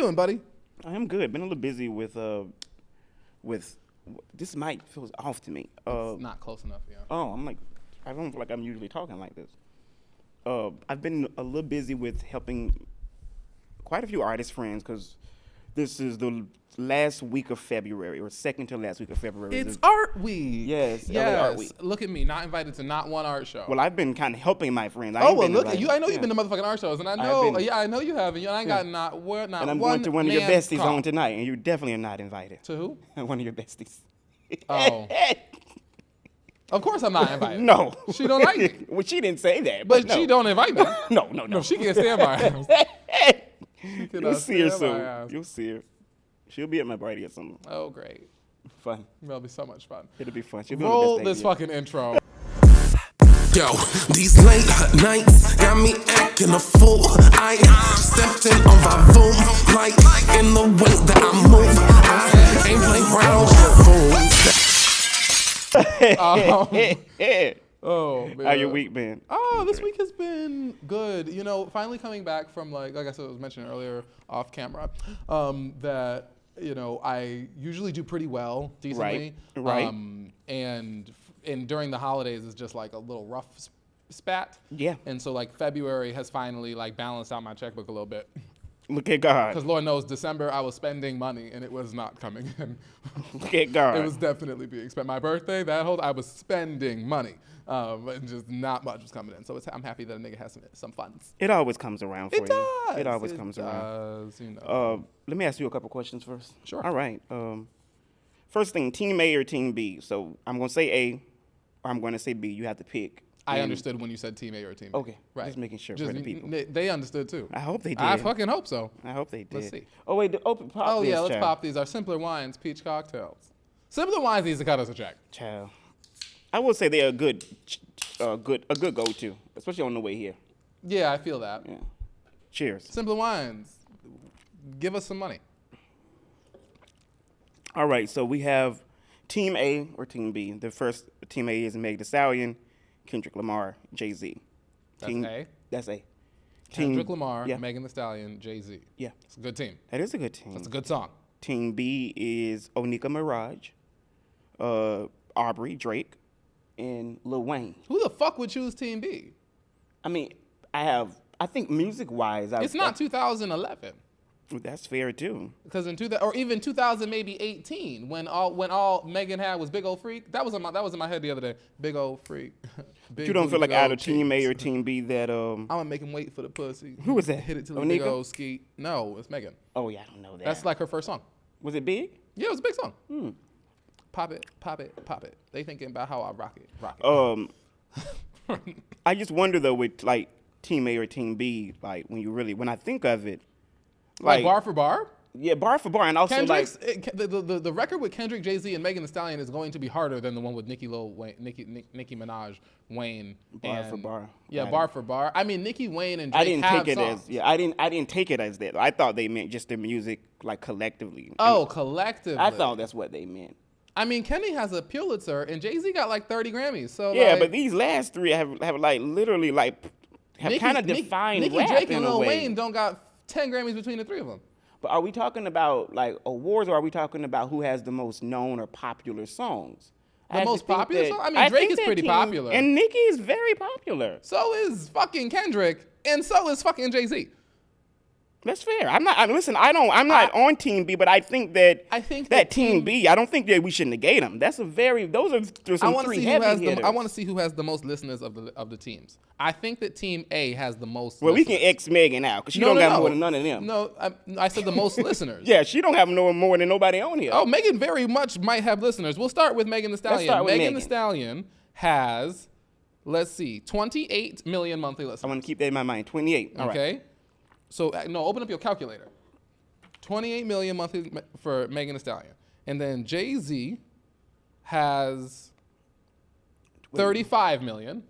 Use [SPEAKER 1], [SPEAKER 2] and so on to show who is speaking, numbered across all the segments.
[SPEAKER 1] doing, buddy?
[SPEAKER 2] I am good. Been a little busy with this mic feels off to me.
[SPEAKER 1] It's not close enough, yeah.
[SPEAKER 2] Oh, I don't feel like I'm usually talking like this. I've been a little busy with helping quite a few artist friends because this is the last week of February, or second to last week of February.
[SPEAKER 1] It's Art Week.
[SPEAKER 2] Yes, LA
[SPEAKER 1] yes.
[SPEAKER 2] Art Week.
[SPEAKER 1] Look at me, not invited to not one art show.
[SPEAKER 2] Well, I've been kind of helping my friends.
[SPEAKER 1] Look at you. I know you've been to motherfucking art shows, and I know, I know you have, and I ain't got not one.
[SPEAKER 2] And I'm going to one of your besties on tonight, and you definitely are not invited.
[SPEAKER 1] To who?
[SPEAKER 2] One of your besties.
[SPEAKER 1] Oh. Of course I'm not invited.
[SPEAKER 2] No.
[SPEAKER 1] She don't like me.
[SPEAKER 2] Well, she didn't say that.
[SPEAKER 1] But
[SPEAKER 2] no.
[SPEAKER 1] she don't invite me.
[SPEAKER 2] No.
[SPEAKER 1] She can't stand by us.
[SPEAKER 2] You'll see her soon. You'll see her. She'll be at my party or something.
[SPEAKER 1] Oh, great.
[SPEAKER 2] Fun.
[SPEAKER 1] That'll be so much fun.
[SPEAKER 2] It'll be fun. She'll be
[SPEAKER 1] Roll
[SPEAKER 2] on the best
[SPEAKER 1] this fucking intro.
[SPEAKER 3] Yo, these late nights got me acting a fool. I stepped in on my boom, like in the way that I move. I ain't playing around with fools.
[SPEAKER 1] Oh, man.
[SPEAKER 2] How your week been?
[SPEAKER 1] Oh, this week has been good. Finally coming back from like I said, I was mentioning earlier off camera, that I usually do pretty well, decently.
[SPEAKER 2] Right.
[SPEAKER 1] And during the holidays is just like a little rough spat.
[SPEAKER 2] Yeah.
[SPEAKER 1] And so like February has finally like balanced out my checkbook a little bit.
[SPEAKER 2] Look at God.
[SPEAKER 1] Because Lord knows December I was spending money and it was not coming in.
[SPEAKER 2] Look at God.
[SPEAKER 1] It was definitely being spent. My birthday, I was spending money. And just not much was coming in. So I'm happy that a nigga has some funds.
[SPEAKER 2] It always comes around for you.
[SPEAKER 1] It does.
[SPEAKER 2] It always comes around.
[SPEAKER 1] Does.
[SPEAKER 2] Let me ask you a couple questions first.
[SPEAKER 1] Sure.
[SPEAKER 2] All right. First thing, Team A or Team B? So I'm going to say A or I'm going to say B. You have to pick.
[SPEAKER 1] I understood when you said Team A or Team B.
[SPEAKER 2] Okay.
[SPEAKER 1] Right.
[SPEAKER 2] Just making sure for the people.
[SPEAKER 1] They understood too.
[SPEAKER 2] I hope they did.
[SPEAKER 1] I fucking hope so.
[SPEAKER 2] I hope they did.
[SPEAKER 1] Let's see.
[SPEAKER 2] Oh, wait. Pop
[SPEAKER 1] Oh,
[SPEAKER 2] this,
[SPEAKER 1] yeah. Let's
[SPEAKER 2] child.
[SPEAKER 1] pop these. Our Simpler Wines peach cocktails. Simpler Wines needs to cut us a check.
[SPEAKER 2] Child. I will say they're a good go-to, especially on the way here.
[SPEAKER 1] Yeah, I feel that.
[SPEAKER 2] Yeah. Cheers.
[SPEAKER 1] Simpler Wines. Give us some money.
[SPEAKER 2] All right, so we have Team A or Team B. The first Team A is Meg Thee Stallion, Kendrick Lamar, Jay-Z.
[SPEAKER 1] That's A?
[SPEAKER 2] That's A.
[SPEAKER 1] Kendrick Lamar, Megan Thee Stallion, Jay-Z.
[SPEAKER 2] Yeah.
[SPEAKER 1] It's a good team.
[SPEAKER 2] That is a good team.
[SPEAKER 1] That's a good song.
[SPEAKER 2] Team B is Onika Mirage, Aubrey, Drake, and Lil Wayne.
[SPEAKER 1] Who the fuck would choose Team B?
[SPEAKER 2] I mean, I think music-wise,
[SPEAKER 1] it's not 2011.
[SPEAKER 2] That's fair too.
[SPEAKER 1] Because or even 2000, maybe 18, when all Megan had was Big Ol' Freak. That was in my head the other day. Big Ol' Freak.
[SPEAKER 2] You don't feel like out of Team A or Team B that
[SPEAKER 1] I'm gonna make him wait for the pussy.
[SPEAKER 2] Who was that?
[SPEAKER 1] Hit it to the big old skeet. No, it's Megan.
[SPEAKER 2] Oh yeah, I don't know that.
[SPEAKER 1] That's like her first song.
[SPEAKER 2] Was it big?
[SPEAKER 1] Yeah, it was a big song. Pop it, pop it, pop it. They thinking about how I rock it.
[SPEAKER 2] I just wonder though with like Team A or Team B, like when I think of it,
[SPEAKER 1] like bar for bar.
[SPEAKER 2] Yeah, bar for bar, and also
[SPEAKER 1] Kendrick's, the record with Kendrick, Jay-Z, and Megan Thee Stallion is going to be harder than the one with Nicki Minaj, Wayne.
[SPEAKER 2] Bar for bar.
[SPEAKER 1] Yeah, bar for bar. I mean, Nicki, Wayne, and Drake
[SPEAKER 2] I didn't take it
[SPEAKER 1] songs.
[SPEAKER 2] I didn't take it as that. I thought they meant just their music like collectively.
[SPEAKER 1] Oh, collectively.
[SPEAKER 2] I thought that's what they meant.
[SPEAKER 1] I mean, Kenny has a Pulitzer, and Jay-Z got like 30 Grammys. So
[SPEAKER 2] yeah,
[SPEAKER 1] like,
[SPEAKER 2] but these last three have like literally like have kind of defined
[SPEAKER 1] Nicki,
[SPEAKER 2] rap
[SPEAKER 1] Drake,
[SPEAKER 2] in
[SPEAKER 1] and
[SPEAKER 2] a
[SPEAKER 1] Lil
[SPEAKER 2] way.
[SPEAKER 1] Wayne don't got 10 Grammys between the three of them.
[SPEAKER 2] But are we talking about like awards, or are we talking about who has the most known or popular songs?
[SPEAKER 1] The most popular song? I mean, Drake is pretty popular.
[SPEAKER 2] And Nicki is very popular.
[SPEAKER 1] So is fucking Kendrick, and so is fucking Jay-Z.
[SPEAKER 2] That's fair. I'm not on Team B, but I think that Team B, I don't think that we should negate them. Those are some three heavy hitters.
[SPEAKER 1] I want to see who has the most listeners of the teams. I think that Team A has the most.
[SPEAKER 2] Well,
[SPEAKER 1] listeners.
[SPEAKER 2] we can X Megan out because she don't got more than none of them.
[SPEAKER 1] No, I said the most listeners.
[SPEAKER 2] Yeah, she don't have no more than nobody on here.
[SPEAKER 1] Oh, Megan very much might have listeners. We'll start with Megan Thee Stallion.
[SPEAKER 2] Let's start with
[SPEAKER 1] Megan Thee Stallion has, let's see, 28 million monthly listeners.
[SPEAKER 2] I want to keep that in my mind. 28. All
[SPEAKER 1] okay.
[SPEAKER 2] Right.
[SPEAKER 1] So, no, open up your calculator. 28 million monthly for Megan Thee Stallion. And then Jay-Z has 35 million.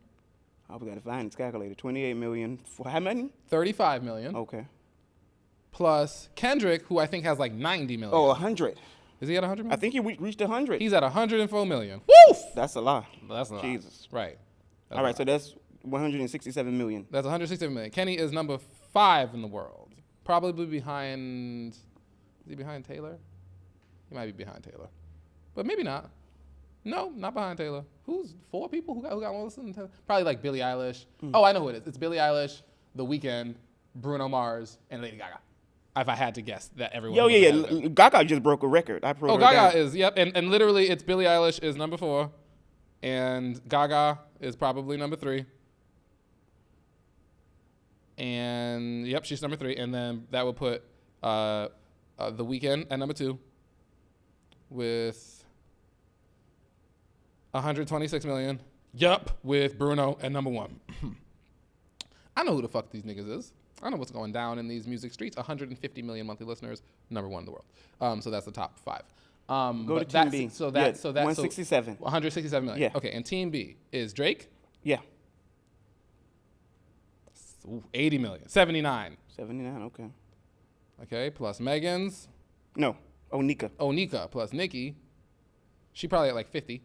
[SPEAKER 2] Oh, we got to find this calculator. 28 million for how many?
[SPEAKER 1] 35 million.
[SPEAKER 2] Okay.
[SPEAKER 1] Plus Kendrick, who I think has like 90 million.
[SPEAKER 2] Oh, 100.
[SPEAKER 1] Is he at 100 million?
[SPEAKER 2] I think he reached 100.
[SPEAKER 1] He's at 104 million. Woof!
[SPEAKER 2] That's a lot.
[SPEAKER 1] That's a lot.
[SPEAKER 2] Jesus.
[SPEAKER 1] Right.
[SPEAKER 2] All right, so that's 167 million.
[SPEAKER 1] That's 167 million. Kenny is number 5 in the world. Probably behind. Is he behind Taylor? He might be behind Taylor, but maybe not. No, not behind Taylor. Who's 4 people who got one listen to? Probably like Billie Eilish. Oh, I know who it is. It's Billie Eilish, The Weeknd, Bruno Mars, and Lady Gaga. If I had to guess that everyone.
[SPEAKER 2] Yeah. Gaga just broke a record. I wrote
[SPEAKER 1] Gaga
[SPEAKER 2] down.
[SPEAKER 1] is, yep. And literally, it's Billie Eilish is number 4, and Gaga is probably number 3. And, yep, she's number 3. And then that would put The Weeknd at number 2 with 126 million. Yup, with Bruno at number 1. I know who the fuck these niggas is. I know what's going down in these music streets. 150 million monthly listeners, number 1 in the world. So that's the top 5.
[SPEAKER 2] Go to Team B.
[SPEAKER 1] So that's
[SPEAKER 2] 167.
[SPEAKER 1] 167 million.
[SPEAKER 2] Yeah.
[SPEAKER 1] Okay, and Team B is Drake.
[SPEAKER 2] Yeah.
[SPEAKER 1] Ooh, 80 million. 79.
[SPEAKER 2] 79. Okay.
[SPEAKER 1] Okay, plus Megan's.
[SPEAKER 2] No.
[SPEAKER 1] Onika plus Nicki. She probably at like 50.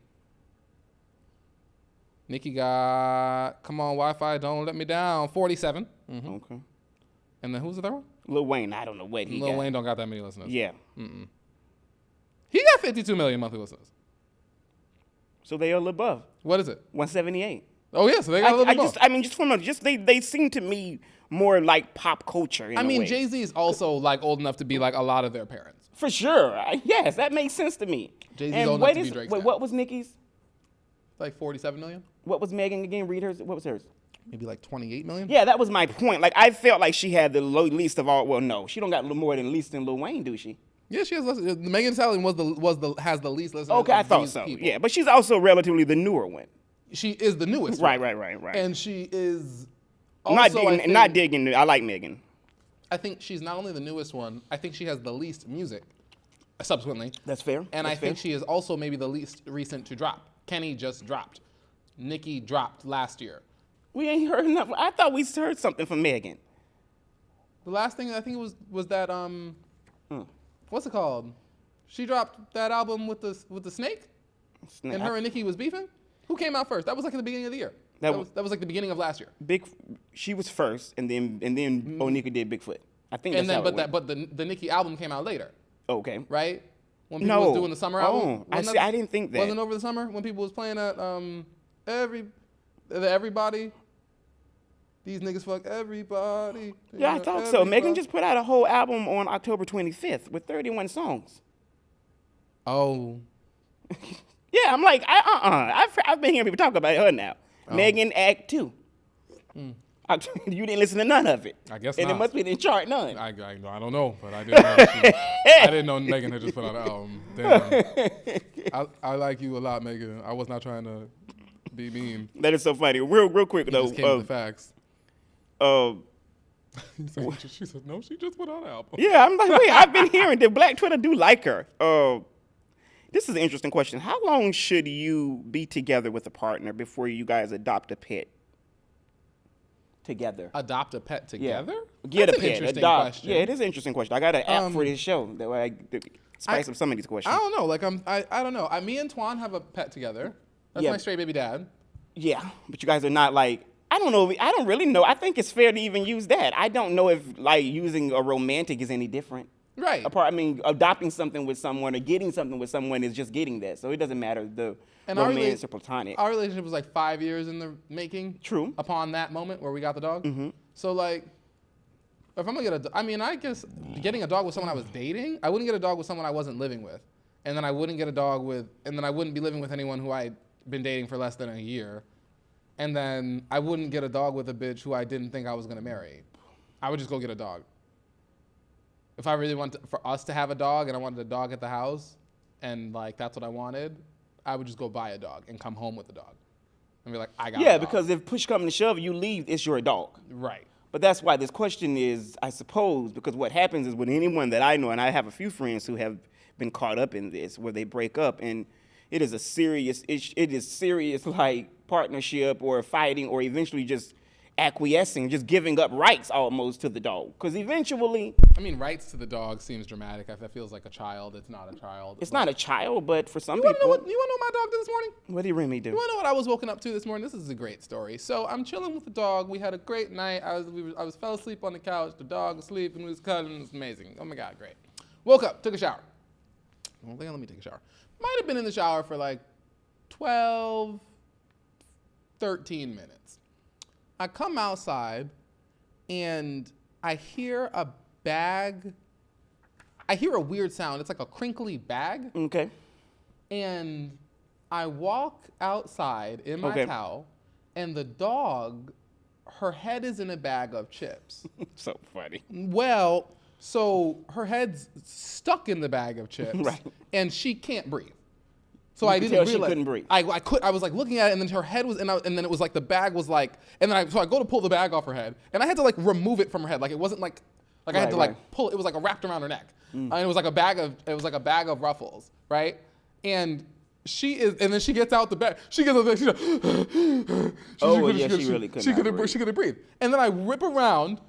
[SPEAKER 1] Nicki got Come On Wi-Fi, Don't Let Me Down, 47. Mm-hmm.
[SPEAKER 2] Okay.
[SPEAKER 1] And then who's the third one?
[SPEAKER 2] Lil Wayne. I don't know what he got.
[SPEAKER 1] Lil Wayne don't got that many listeners.
[SPEAKER 2] Yeah.
[SPEAKER 1] He got 52 million monthly listeners.
[SPEAKER 2] So they are a little above.
[SPEAKER 1] What is it?
[SPEAKER 2] 178.
[SPEAKER 1] Oh yeah, so they got a little above.
[SPEAKER 2] They seem to me more like pop culture.
[SPEAKER 1] I mean, Jay-Z is also like old enough to be like a lot of their parents.
[SPEAKER 2] For sure. Yes, that makes sense to me.
[SPEAKER 1] Jay-Z's old enough to be Drake's dad.
[SPEAKER 2] What was Nicki's?
[SPEAKER 1] Like 47 million?
[SPEAKER 2] What was Megan again? Read hers. What was hers?
[SPEAKER 1] Maybe like 28 million?
[SPEAKER 2] Yeah, that was my point. Like, I felt like she had the least of all. Well, no, she don't got more than least than Lil Wayne, do she?
[SPEAKER 1] Yeah, she has less. Megan Thee Stallion has the least listeners.
[SPEAKER 2] Okay, I thought so. People. Yeah, but she's also relatively the newer one.
[SPEAKER 1] She is the newest
[SPEAKER 2] right,
[SPEAKER 1] one.
[SPEAKER 2] Right.
[SPEAKER 1] And she is also,
[SPEAKER 2] not digging. I like Megan.
[SPEAKER 1] I think she's not only the newest one, I think she has the least music subsequently.
[SPEAKER 2] That's fair.
[SPEAKER 1] And I think she is also maybe the least recent to drop. Kenny just dropped. Nicki dropped last year.
[SPEAKER 2] We ain't heard enough. I thought we heard something from Megan.
[SPEAKER 1] The last thing I think it was that what's it called? She dropped that album with the snake, and her and Nicki was beefing. Who came out first? That was like in the beginning of the year. That was like the beginning of last year.
[SPEAKER 2] She was first, and then Onika did Bigfoot. I think.
[SPEAKER 1] And
[SPEAKER 2] that's
[SPEAKER 1] then but the Nicki album came out later.
[SPEAKER 2] Okay.
[SPEAKER 1] Right. When people was doing the summer album.
[SPEAKER 2] I didn't think that.
[SPEAKER 1] Wasn't over the summer when people was playing at everybody. These niggas fuck everybody.
[SPEAKER 2] Yeah, I thought so. Megan just put out a whole album on October 25th with 31 songs.
[SPEAKER 1] Oh.
[SPEAKER 2] Yeah, I'm like, I've been hearing people talk about her now. Oh. Megan Act 2. You didn't listen to none of it.
[SPEAKER 1] I guess
[SPEAKER 2] and
[SPEAKER 1] not.
[SPEAKER 2] And it must be in chart none.
[SPEAKER 1] I don't know, but I didn't know. I didn't know Megan had just put out an album. Damn. I like you a lot, Megan. I was not trying to be mean.
[SPEAKER 2] That is so funny. Real quick, though.
[SPEAKER 1] Just came with the facts. She said, no, she just put out an album.
[SPEAKER 2] Yeah, I'm like, wait, I've been hearing that Black Twitter do like her. This is an interesting question. How long should you be together with a partner before you guys adopt a pet together?
[SPEAKER 1] Adopt a pet together?
[SPEAKER 2] Yeah.
[SPEAKER 1] That's an interesting question.
[SPEAKER 2] Yeah, it is an interesting question. I got an app for this show that way I spice up some of these questions.
[SPEAKER 1] I don't know. Like I don't know. Me and Twan have a pet together. That's my straight baby dad.
[SPEAKER 2] Yeah, but you guys are not like. I don't know. I don't really know. I think it's fair to even use that. I don't know if like using a romantic is any different.
[SPEAKER 1] Right.
[SPEAKER 2] Adopting something with someone or getting something with someone is just getting that. So it doesn't matter the romance or platonic.
[SPEAKER 1] Our relationship was like 5 years in the making.
[SPEAKER 2] True.
[SPEAKER 1] Upon that moment where we got the dog. Mm-hmm. So like, if I'm gonna get I guess getting a dog with someone I was dating, I wouldn't get a dog with someone I wasn't living with, and then I wouldn't get a dog and then I wouldn't be living with anyone who I'd been dating for less than a year. And then I wouldn't get a dog with a bitch who I didn't think I was gonna marry. I would just go get a dog. If I really wanted for us to have a dog and I wanted a dog at the house and like that's what I wanted, I would just go buy a dog and come home with the dog. And be like, I got a dog.
[SPEAKER 2] Because if push comes to shove, you leave, it's your dog.
[SPEAKER 1] Right.
[SPEAKER 2] But that's why this question is, I suppose, because what happens is with anyone that I know, and I have a few friends who have been caught up in this, where they break up and it is serious like partnership or fighting or eventually just acquiescing, just giving up rights almost to the dog. Because eventually,
[SPEAKER 1] I mean, rights to the dog seems dramatic. That feels like a child. It's not a child.
[SPEAKER 2] it's not a child, but for some
[SPEAKER 1] You
[SPEAKER 2] people.
[SPEAKER 1] want to know what my dog did this morning?
[SPEAKER 2] What did Remy do?
[SPEAKER 1] You want to know what I was woken up to this morning? This is a great story. So I'm chilling with the dog. We had a great night. I was fell asleep on the couch. The dog was asleep and we was cuddling. It was amazing. Oh my God, great. Woke up, took a shower. Well, let me take a shower. Might have been in the shower for like 12, 13 minutes. I come outside and I hear a bag. I hear a weird sound. It's like a crinkly bag.
[SPEAKER 2] Okay.
[SPEAKER 1] And I walk outside in my towel, and the dog, her head is in a bag of chips.
[SPEAKER 2] So funny.
[SPEAKER 1] Well, so her head's stuck in the bag of chips,
[SPEAKER 2] Right.
[SPEAKER 1] and she can't breathe. So
[SPEAKER 2] You
[SPEAKER 1] I
[SPEAKER 2] could
[SPEAKER 1] didn't
[SPEAKER 2] tell
[SPEAKER 1] realize
[SPEAKER 2] she couldn't breathe.
[SPEAKER 1] I was like looking at it, and then her head was, and then it was like the bag was like, and then so I go to pull the bag off her head, and I had to like remove it from her head, like it wasn't like I had to like pull it. It was like wrapped around her neck, and it was like a bag of Ruffles, right? And then she gets out the bag. She gets out the bag. She couldn't breathe. And then I rip around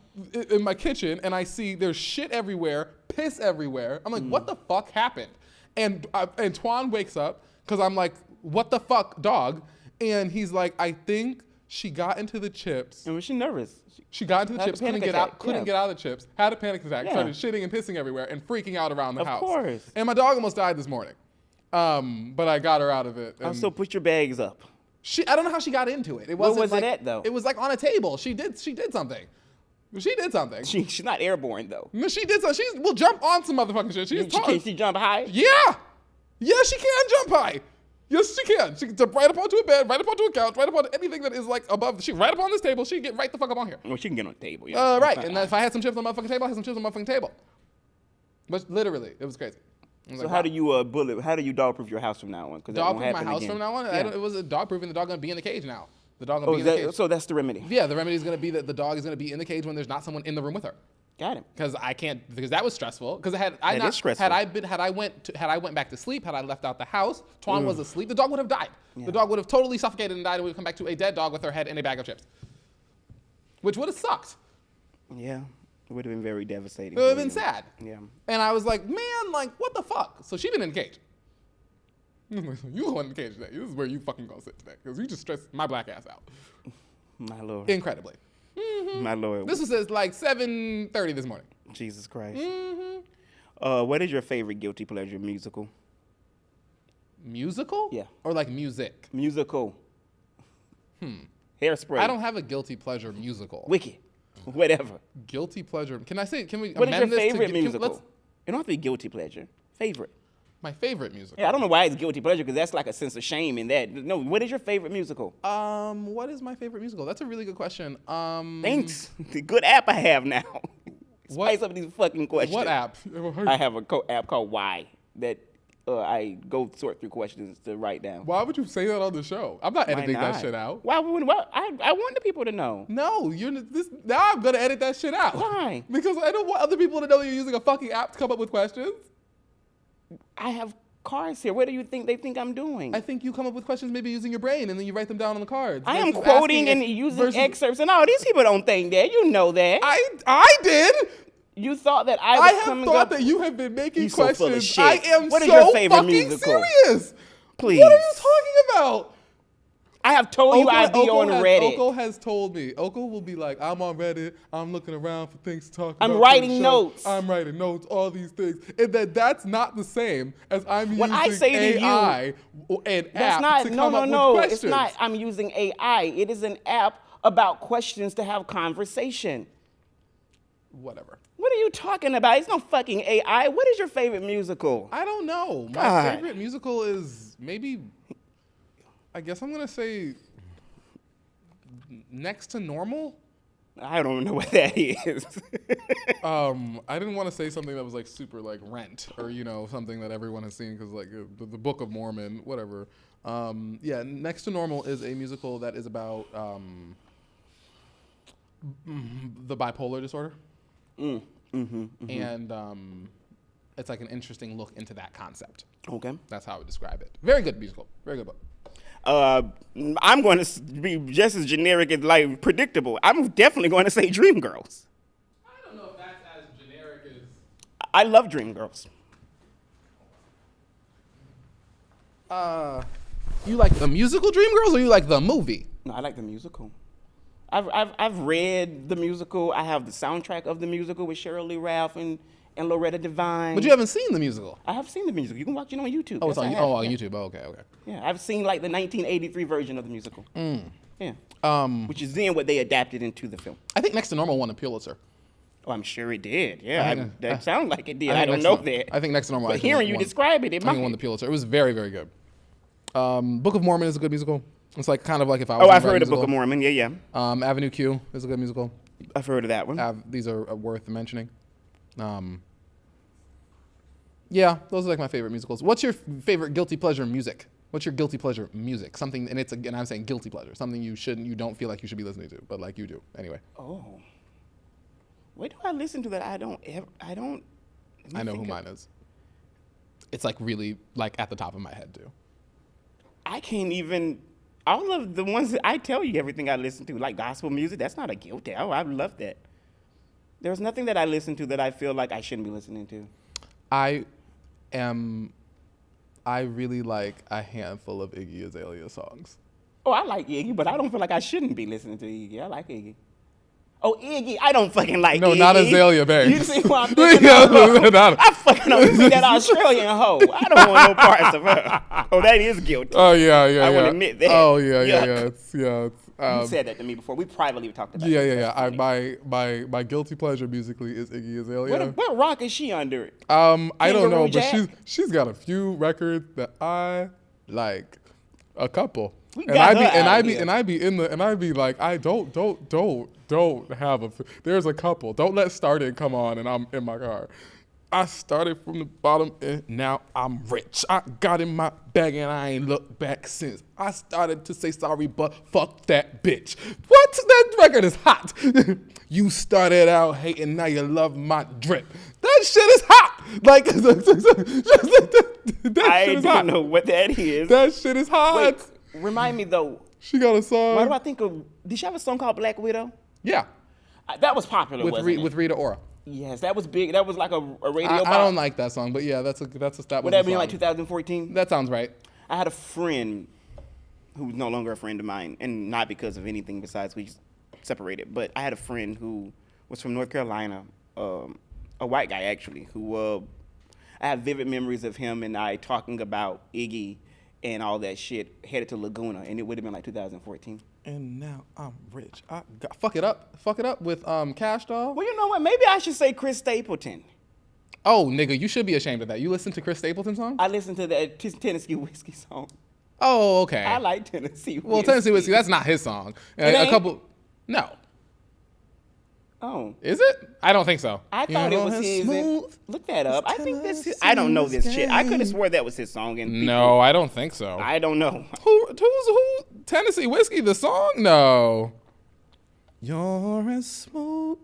[SPEAKER 1] in my kitchen, and I see there's shit everywhere, piss everywhere. I'm like, what the fuck happened? And Twan wakes up because I'm like, what the fuck, dog? And he's like, I think she got into the chips.
[SPEAKER 2] And was she nervous?
[SPEAKER 1] She got into the chips, couldn't get out of the chips, had a panic attack,
[SPEAKER 2] Yeah.
[SPEAKER 1] started shitting and pissing everywhere, and freaking out around the house.
[SPEAKER 2] Of course.
[SPEAKER 1] And my dog almost died this morning. But I got her out of it.
[SPEAKER 2] Also, put your bags up.
[SPEAKER 1] I don't know how she got into it.
[SPEAKER 2] Where was it at, though?
[SPEAKER 1] It was like on a table. She did something. She did something.
[SPEAKER 2] She's not airborne, though.
[SPEAKER 1] No, she did something. She will jump on some motherfucking shit.
[SPEAKER 2] Can she jump high?
[SPEAKER 1] Yeah. Yeah, she can jump high. Yes, she can. She can jump right up onto a bed, right up onto a couch, right up onto anything that is like above. She right up on this table. She can get right the fuck up on here.
[SPEAKER 2] Well, she can get on the table. Yeah.
[SPEAKER 1] Right. And then if I had some chips on the motherfucking table, I had some chips on the motherfucking table. But literally, it was crazy.
[SPEAKER 2] So how do you dog-proof your house from now on?
[SPEAKER 1] Dog-proof my house from now on? Yeah. It was a dog-proofing. The dog gonna be in the cage now. The dog gonna be in the cage.
[SPEAKER 2] So that's the remedy?
[SPEAKER 1] Yeah, the remedy is gonna be that the dog is gonna be in the cage when there's not someone in the room with her.
[SPEAKER 2] Got it.
[SPEAKER 1] Because that was stressful. Because had I went back to sleep, had I left out the house, Twan was asleep, the dog would have died. Yeah. The dog would have totally suffocated and died, and we would come back to a dead dog with her head in a bag of chips, which would have sucked.
[SPEAKER 2] Yeah, it would have been very devastating.
[SPEAKER 1] It would have been sad.
[SPEAKER 2] Yeah.
[SPEAKER 1] And I was like, man, like what the fuck? So she been in the cage. You go in the cage today. This is where you fucking gonna sit today, because you just stressed my black ass out.
[SPEAKER 2] My lord.
[SPEAKER 1] Incredibly. Mm-hmm.
[SPEAKER 2] My lord.
[SPEAKER 1] This was at like 7:30 this morning.
[SPEAKER 2] Jesus Christ.
[SPEAKER 1] Mm-hmm.
[SPEAKER 2] What is your favorite guilty pleasure musical?
[SPEAKER 1] Musical?
[SPEAKER 2] Yeah.
[SPEAKER 1] Or like music?
[SPEAKER 2] Musical. Hairspray.
[SPEAKER 1] I don't have a guilty pleasure musical.
[SPEAKER 2] Wicked. Whatever.
[SPEAKER 1] Guilty pleasure. Can we
[SPEAKER 2] What is your
[SPEAKER 1] amend this
[SPEAKER 2] favorite
[SPEAKER 1] to
[SPEAKER 2] musical? It don't have to be guilty pleasure. Favorite.
[SPEAKER 1] My favorite musical.
[SPEAKER 2] Yeah, I don't know why it's guilty pleasure, because that's like a sense of shame in that. No, what is your favorite musical?
[SPEAKER 1] What is my favorite musical? That's a really good question.
[SPEAKER 2] Thanks. The good app I have now. Spice up these fucking questions.
[SPEAKER 1] What app?
[SPEAKER 2] I have a app called Why that I go sort through questions to write down.
[SPEAKER 1] Why would you say that on the show? I'm not editing that shit out.
[SPEAKER 2] Why? I want the people to know.
[SPEAKER 1] No, now I'm gonna edit that shit out.
[SPEAKER 2] Why?
[SPEAKER 1] Because I don't want other people to know you're using a fucking app to come up with questions.
[SPEAKER 2] I have cards here. What do you think they think I'm doing?
[SPEAKER 1] I think you come up with questions maybe using your brain, and then you write them down on the cards.
[SPEAKER 2] I am quoting and using excerpts, and all these people don't think that. You know that.
[SPEAKER 1] I did.
[SPEAKER 2] You thought that I was
[SPEAKER 1] have thought that you have been making questions.
[SPEAKER 2] So full of shit.
[SPEAKER 1] I am
[SPEAKER 2] what is
[SPEAKER 1] so
[SPEAKER 2] your favorite
[SPEAKER 1] fucking
[SPEAKER 2] musical?
[SPEAKER 1] serious.
[SPEAKER 2] Please.
[SPEAKER 1] What are you talking about?
[SPEAKER 2] I have told you I'd be on Reddit.
[SPEAKER 1] Oko has told me. Oko will be like, I'm on Reddit. I'm looking around for things to talk about.
[SPEAKER 2] I'm writing notes.
[SPEAKER 1] I'm writing notes, all these things. And that's not the same as I'm
[SPEAKER 2] when
[SPEAKER 1] using
[SPEAKER 2] I say
[SPEAKER 1] AI and app to come up with questions.
[SPEAKER 2] It's not. I'm using AI. It is an app about questions to have conversation.
[SPEAKER 1] Whatever.
[SPEAKER 2] What are you talking about? It's no fucking AI. What is your favorite musical?
[SPEAKER 1] I don't know. My favorite musical is maybe, I guess I'm going to say Next to Normal.
[SPEAKER 2] I don't know what that is.
[SPEAKER 1] I didn't want to say something that was like super like Rent or, something that everyone has seen because like the Book of Mormon, whatever. Next to Normal is a musical that is about the bipolar disorder. And it's like an interesting look into that concept.
[SPEAKER 2] Okay.
[SPEAKER 1] That's how I would describe it. Very good musical. Very good book.
[SPEAKER 2] I'm going to be just as generic as like predictable. I'm definitely going to say Dreamgirls.
[SPEAKER 1] I don't know if that's as generic as.
[SPEAKER 2] I love Dreamgirls.
[SPEAKER 1] You like the musical Dreamgirls or you like the movie?
[SPEAKER 2] No, I like the musical. I've read the musical. I have the soundtrack of the musical with Cheryl Lee Ralph and Loretta Devine.
[SPEAKER 1] But you haven't seen the musical.
[SPEAKER 2] I have seen the musical. You can watch it on YouTube.
[SPEAKER 1] Oh, it's
[SPEAKER 2] Yes,
[SPEAKER 1] on,
[SPEAKER 2] I have.
[SPEAKER 1] on
[SPEAKER 2] Yeah.
[SPEAKER 1] YouTube. Oh, okay.
[SPEAKER 2] Yeah, I've seen like the 1983 version of the musical. Yeah. Which is then what they adapted into the film.
[SPEAKER 1] I think Next to Normal won a Pulitzer.
[SPEAKER 2] Oh, I'm sure it did. Yeah, that sounds like it did. I
[SPEAKER 1] think
[SPEAKER 2] don't
[SPEAKER 1] Next
[SPEAKER 2] know
[SPEAKER 1] to-
[SPEAKER 2] that.
[SPEAKER 1] I think Next to Normal.
[SPEAKER 2] But
[SPEAKER 1] actually
[SPEAKER 2] hearing you
[SPEAKER 1] won.
[SPEAKER 2] describe it,
[SPEAKER 1] I think it won the Pulitzer. It was very, very good. Book of Mormon is a good musical. It's like kind of like if I was.
[SPEAKER 2] Oh, I've
[SPEAKER 1] to write
[SPEAKER 2] heard
[SPEAKER 1] a
[SPEAKER 2] of Book of
[SPEAKER 1] musical.
[SPEAKER 2] Mormon. Yeah.
[SPEAKER 1] Avenue Q is a good musical.
[SPEAKER 2] I've heard of that one.
[SPEAKER 1] These are worth mentioning. Yeah, those are like my favorite musicals. What's your favorite guilty pleasure music? What's your guilty pleasure music? Something, and and I'm saying guilty pleasure, something you don't feel like you should be listening to, but like you do anyway.
[SPEAKER 2] Oh. What do I listen to that I don't
[SPEAKER 1] I know who mine is. It's like really like at the top of my head too.
[SPEAKER 2] I can't even. All of the ones that I tell you everything I listen to, like gospel music, that's not a guilty. Oh, I love that. There's nothing that I listen to that I feel like I shouldn't be listening to.
[SPEAKER 1] I really like a handful of Iggy Azalea songs.
[SPEAKER 2] Oh, I like Iggy, but I don't feel like I shouldn't be listening to Iggy. I like Iggy. Oh, Iggy, I don't fucking like
[SPEAKER 1] No,
[SPEAKER 2] Iggy.
[SPEAKER 1] not Azalea Banks.
[SPEAKER 2] You see what I'm thinking of? I fucking don't see that Australian hoe. I don't want no parts of her. Oh, that is guilty.
[SPEAKER 1] Oh yeah.
[SPEAKER 2] I will admit that.
[SPEAKER 1] Oh yeah.
[SPEAKER 2] Yuck.
[SPEAKER 1] It's
[SPEAKER 2] You said that to me before. We privately talked about it.
[SPEAKER 1] Yeah. My guilty pleasure musically is Iggy Azalea.
[SPEAKER 2] What rock is she under?
[SPEAKER 1] I don't know,
[SPEAKER 2] Kangaroo
[SPEAKER 1] but
[SPEAKER 2] Jack?
[SPEAKER 1] she's got a few records that I like, a couple.
[SPEAKER 2] We
[SPEAKER 1] And
[SPEAKER 2] got
[SPEAKER 1] I be
[SPEAKER 2] her
[SPEAKER 1] and
[SPEAKER 2] out
[SPEAKER 1] I be
[SPEAKER 2] here.
[SPEAKER 1] and I be in the and I be like I don't have a. There's a couple. Don't let Started come on and I'm in my car. I started from the bottom and now I'm rich. I got in my bag and I ain't looked back since. I started to say sorry, but fuck that bitch. What? That record is hot. You started out hating, now you love my drip. That shit is hot. Like, that
[SPEAKER 2] I
[SPEAKER 1] shit is
[SPEAKER 2] don't
[SPEAKER 1] hot.
[SPEAKER 2] know what that is.
[SPEAKER 1] That shit is hot.
[SPEAKER 2] Wait, remind me though.
[SPEAKER 1] She got a song.
[SPEAKER 2] Why do I think of? Did she have a song called Black Widow?
[SPEAKER 1] Yeah,
[SPEAKER 2] That was popular,
[SPEAKER 1] with
[SPEAKER 2] wasn't it?
[SPEAKER 1] with Rita Ora.
[SPEAKER 2] Yes, that was big. That was like a radio
[SPEAKER 1] I
[SPEAKER 2] bop.
[SPEAKER 1] don't like that song, but yeah, that was
[SPEAKER 2] Would
[SPEAKER 1] a
[SPEAKER 2] that be in
[SPEAKER 1] song.
[SPEAKER 2] like 2014?
[SPEAKER 1] That sounds right.
[SPEAKER 2] I had a friend who's no longer a friend of mine, and not because of anything besides we separated, but I had a friend who was from North Carolina, a white guy actually, who I have vivid memories of him and I talking about Iggy and all that shit, headed to Laguna, and it would have been like 2014.
[SPEAKER 1] And now I'm rich. I got, fuck it up with Cash Doll.
[SPEAKER 2] Well, you know what? Maybe I should say Chris Stapleton.
[SPEAKER 1] Oh, nigga, you should be ashamed of that. You listen to Chris Stapleton song?
[SPEAKER 2] I listened to that Tennessee Whiskey song.
[SPEAKER 1] Oh, okay.
[SPEAKER 2] I like Tennessee Whiskey.
[SPEAKER 1] Well, Tennessee Whiskey, that's not his song.
[SPEAKER 2] It ain't?
[SPEAKER 1] No.
[SPEAKER 2] Oh.
[SPEAKER 1] Is it? I don't think so.
[SPEAKER 2] I thought it was his. Look that up. I think this. I don't know this shit. I could have swore that was his song. And people-
[SPEAKER 1] No, I don't think so.
[SPEAKER 2] I don't know.
[SPEAKER 1] Who? Tennessee Whiskey, the song? No. You're as smooth.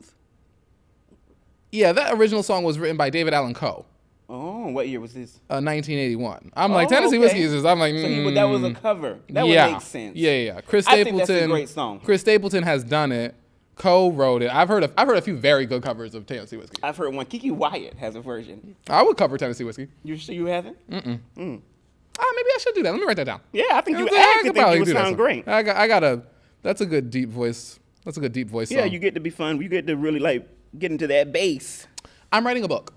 [SPEAKER 1] Yeah, that original song was written by David Allan Coe,
[SPEAKER 2] Oh, what year was this?
[SPEAKER 1] 1981. I'm like,
[SPEAKER 2] Oh,
[SPEAKER 1] Tennessee
[SPEAKER 2] okay.
[SPEAKER 1] Whiskey is just, I'm like,
[SPEAKER 2] So that was a cover. That would make sense.
[SPEAKER 1] Yeah. Chris
[SPEAKER 2] I
[SPEAKER 1] Stapleton.
[SPEAKER 2] think that's a great song.
[SPEAKER 1] Chris Stapleton has done it. Coe wrote it. I've heard a few very good covers of Tennessee Whiskey.
[SPEAKER 2] I've heard one. Kiki Wyatt has a version.
[SPEAKER 1] I would cover Tennessee Whiskey.
[SPEAKER 2] You sure you haven't?
[SPEAKER 1] Maybe I should do that. Let me write that down.
[SPEAKER 2] Yeah, I think you
[SPEAKER 1] I
[SPEAKER 2] actually
[SPEAKER 1] could
[SPEAKER 2] think
[SPEAKER 1] probably
[SPEAKER 2] you would
[SPEAKER 1] do that
[SPEAKER 2] sound
[SPEAKER 1] song.
[SPEAKER 2] great.
[SPEAKER 1] I got a. That's a good deep voice. That's a good deep voice
[SPEAKER 2] Yeah,
[SPEAKER 1] song.
[SPEAKER 2] you get to be fun. You get to really like get into that bass.
[SPEAKER 1] I'm writing a book.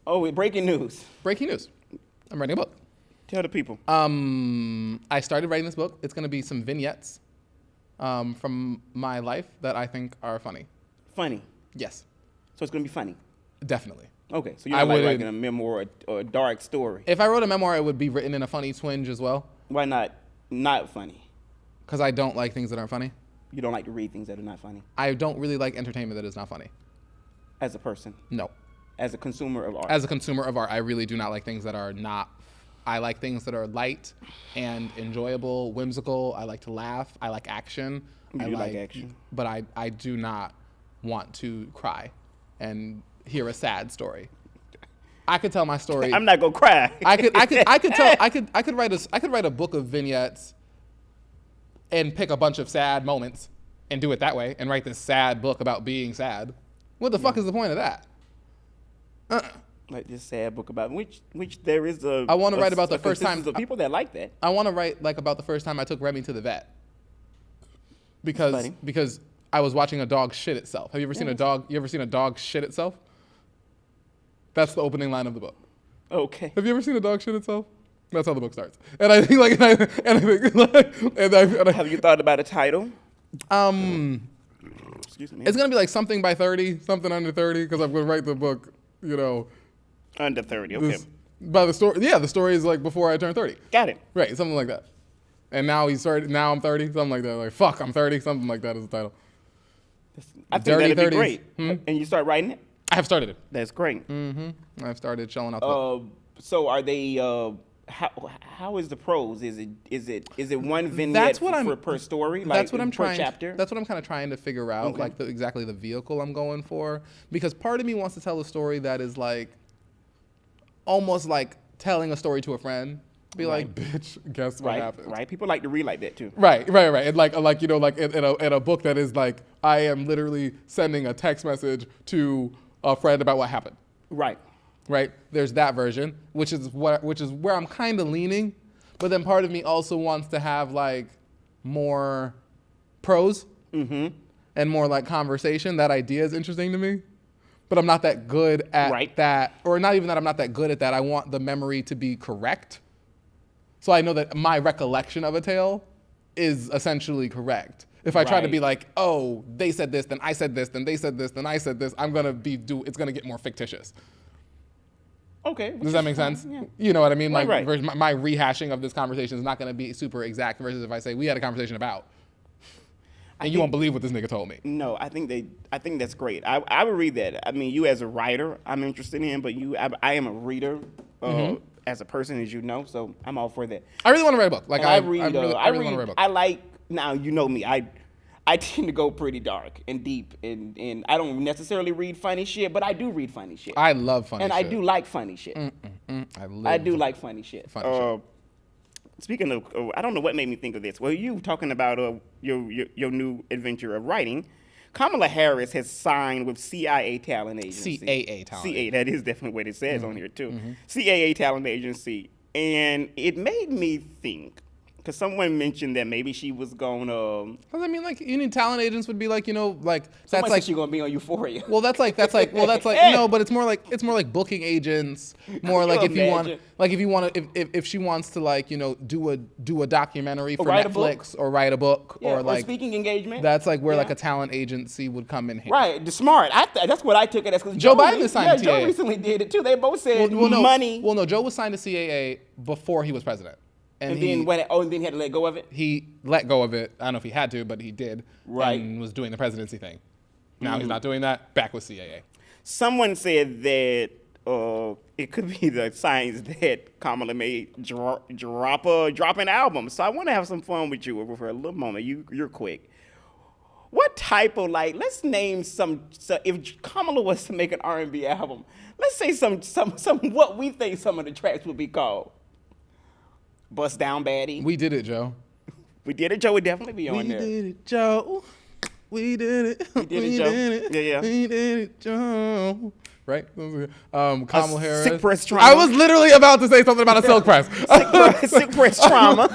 [SPEAKER 2] Oh, wait, breaking news.
[SPEAKER 1] Breaking news. I'm writing a book.
[SPEAKER 2] Tell the people.
[SPEAKER 1] I started writing this book. It's going to be some vignettes from my life that I think are funny.
[SPEAKER 2] Funny.
[SPEAKER 1] Yes,
[SPEAKER 2] So it's gonna be funny.
[SPEAKER 1] definitely.
[SPEAKER 2] Okay, so you're
[SPEAKER 1] I
[SPEAKER 2] not like
[SPEAKER 1] wouldn't-
[SPEAKER 2] writing a memoir or a dark story.
[SPEAKER 1] If I wrote a memoir, it would be written in a funny twinge as well,
[SPEAKER 2] Why not funny?
[SPEAKER 1] because I don't like things that aren't funny.
[SPEAKER 2] You don't like to read things that are not funny.
[SPEAKER 1] I don't really like entertainment that is not funny.
[SPEAKER 2] As a person,
[SPEAKER 1] No.
[SPEAKER 2] as a consumer of art.
[SPEAKER 1] As a consumer of art, I really do not like things that are not. I like things that are light and enjoyable, whimsical. I like to laugh. I like action.
[SPEAKER 2] You
[SPEAKER 1] I
[SPEAKER 2] do like action.
[SPEAKER 1] But I do not want to cry and hear a sad story. I could tell my story.
[SPEAKER 2] I'm not gonna cry.
[SPEAKER 1] I could write a book of vignettes and pick a bunch of sad moments and do it that way and write this sad book about being sad. What the fuck is the point of that?
[SPEAKER 2] Like this sad book about which there is a.
[SPEAKER 1] I want to write about the first time.
[SPEAKER 2] The people that like that.
[SPEAKER 1] I want to write like about the first time I took Remy to the vet. Because I was watching a dog shit itself. Have you ever seen a dog? You ever seen a dog shit itself? That's the opening line of the book.
[SPEAKER 2] Okay.
[SPEAKER 1] Have you ever seen a dog shit itself? That's how the book starts. And I think like, have
[SPEAKER 2] you thought about a title? Excuse me.
[SPEAKER 1] It's gonna be like something by 30, something under 30, because I'm gonna write the book. You know.
[SPEAKER 2] Under 30. Okay.
[SPEAKER 1] By the story, yeah, the story is like before I turned 30.
[SPEAKER 2] Got it.
[SPEAKER 1] Right, something like that. And now now I'm 30, something like that. Like fuck, I'm 30, something like that is the title.
[SPEAKER 2] I think that'd be
[SPEAKER 1] 30s.
[SPEAKER 2] great. And you start writing it?
[SPEAKER 1] I have started it.
[SPEAKER 2] That's great.
[SPEAKER 1] I've started shelling out the book.
[SPEAKER 2] So are they how is the prose? Is it one vignette per story? Like
[SPEAKER 1] that's what I'm trying.
[SPEAKER 2] Chapter?
[SPEAKER 1] That's what I'm kind of trying to figure out,
[SPEAKER 2] Okay.
[SPEAKER 1] like exactly the vehicle I'm going for. Because part of me wants to tell a story that is like, almost like telling a story to a friend. Be like, bitch, guess what happened?
[SPEAKER 2] Right. People like to read like that too.
[SPEAKER 1] Right. And like you know, like in a book that is like, I am literally sending a text message to a friend about what happened.
[SPEAKER 2] Right.
[SPEAKER 1] Right. There's that version, which is where I'm kind of leaning, but then part of me also wants to have like more prose and more like conversation. That idea is interesting to me, but I'm not that good at that, or not even that I'm not that good at that. I want the memory to be correct, so I know that my recollection of a tale is essentially correct. If I try to be like, oh, they said this, then I said this, then they said this, then I said this, it's gonna get more fictitious.
[SPEAKER 2] Okay.
[SPEAKER 1] Does that make sense?
[SPEAKER 2] Yeah.
[SPEAKER 1] You know what I mean? Like
[SPEAKER 2] Right.
[SPEAKER 1] my rehashing of this conversation is not going to be super exact versus if I say we had a conversation about, and you won't believe what this nigga told me.
[SPEAKER 2] No, I think that's great. I would read that. I mean, you as a writer, I'm interested in, but I am a reader as a person, as you know, so I'm all for that.
[SPEAKER 1] I really want to write a book. Like I really want to
[SPEAKER 2] I
[SPEAKER 1] write a book.
[SPEAKER 2] I like, now you know me. I tend to go pretty dark and deep, and I don't necessarily read funny shit, but I do read funny shit.
[SPEAKER 1] I love funny shit.
[SPEAKER 2] And I do like funny shit. I do like funny shit. Speaking of, I don't know what made me think of this. Well, you talking about your new adventure of writing. Kamala Harris has signed with CIA Talent Agency.
[SPEAKER 1] CAA Talent.
[SPEAKER 2] CAA, that is definitely what it says on here too. CAA Talent Agency. And it made me think, because someone mentioned that maybe she was going to...
[SPEAKER 1] Because I mean, like, you need talent agents would be like, you know, like...
[SPEAKER 2] Someone said she's going to be on Euphoria.
[SPEAKER 1] Well, that's like, no, but it's more like booking agents, more like if she wants to like, you know, do a documentary for Netflix or write a book or like...
[SPEAKER 2] speaking engagement.
[SPEAKER 1] That's like where like a talent agency would come in here.
[SPEAKER 2] Right, smart. That's what I took it as.
[SPEAKER 1] Joe Biden is signed to CAA.
[SPEAKER 2] Joe recently did it too. They both said money.
[SPEAKER 1] Well, no, Joe was signed to CAA before he was president.
[SPEAKER 2] And then he had to let go of it?
[SPEAKER 1] He let go of it. I don't know if he had to, but he did.
[SPEAKER 2] Right.
[SPEAKER 1] And was doing the presidency thing. Now he's not doing that. Back with CAA.
[SPEAKER 2] Someone said that it could be the signs that Kamala may drop an album. So I want to have some fun with you for a little moment. You're quick. What type of, like, let's name some if Kamala was to make an R&B album, let's say some what we think some of the tracks would be called. Bust Down Baddie.
[SPEAKER 1] We did it, Joe.
[SPEAKER 2] We did it, Joe. Would definitely be on there.
[SPEAKER 1] We did it, Joe. We did it.
[SPEAKER 2] We did it, Joe. Yeah.
[SPEAKER 1] We did it, Joe. Right? Kamala Harris.
[SPEAKER 2] Sick press trauma.
[SPEAKER 1] I was literally about to say something about a silk press.
[SPEAKER 2] Sick press trauma.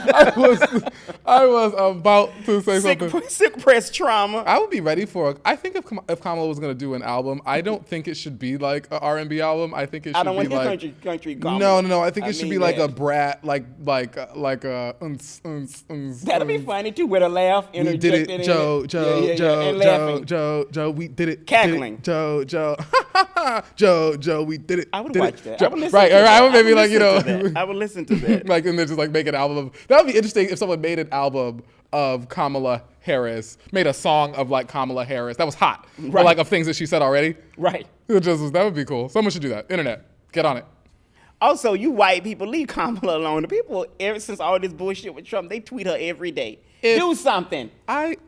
[SPEAKER 1] I was about to say something.
[SPEAKER 2] Sick press trauma.
[SPEAKER 1] I would be ready for I think if Kamala was going to do an album, I don't think it should be like an R&B album. I think it should be like... I don't want
[SPEAKER 2] your country Kamala.
[SPEAKER 1] No. I think it should be like a brat, like a...
[SPEAKER 2] That'd be funny too, with a laugh interjected in it.
[SPEAKER 1] Joe, we did it.
[SPEAKER 2] Cackling.
[SPEAKER 1] Joe, we did it.
[SPEAKER 2] I would watch that.
[SPEAKER 1] I
[SPEAKER 2] would listen to that.
[SPEAKER 1] I would maybe like, you know.
[SPEAKER 2] I would listen to that.
[SPEAKER 1] Like, and then just like make an album of, that would be interesting if someone made an album of Kamala Harris, made a song of like Kamala Harris. That was hot. Right. Or like of things that she said already.
[SPEAKER 2] Right.
[SPEAKER 1] That would be cool. Someone should do that. Internet. Get on it.
[SPEAKER 2] Also, you white people, leave Kamala alone. The people, ever since all this bullshit with Trump, they tweet her every day. Do something. What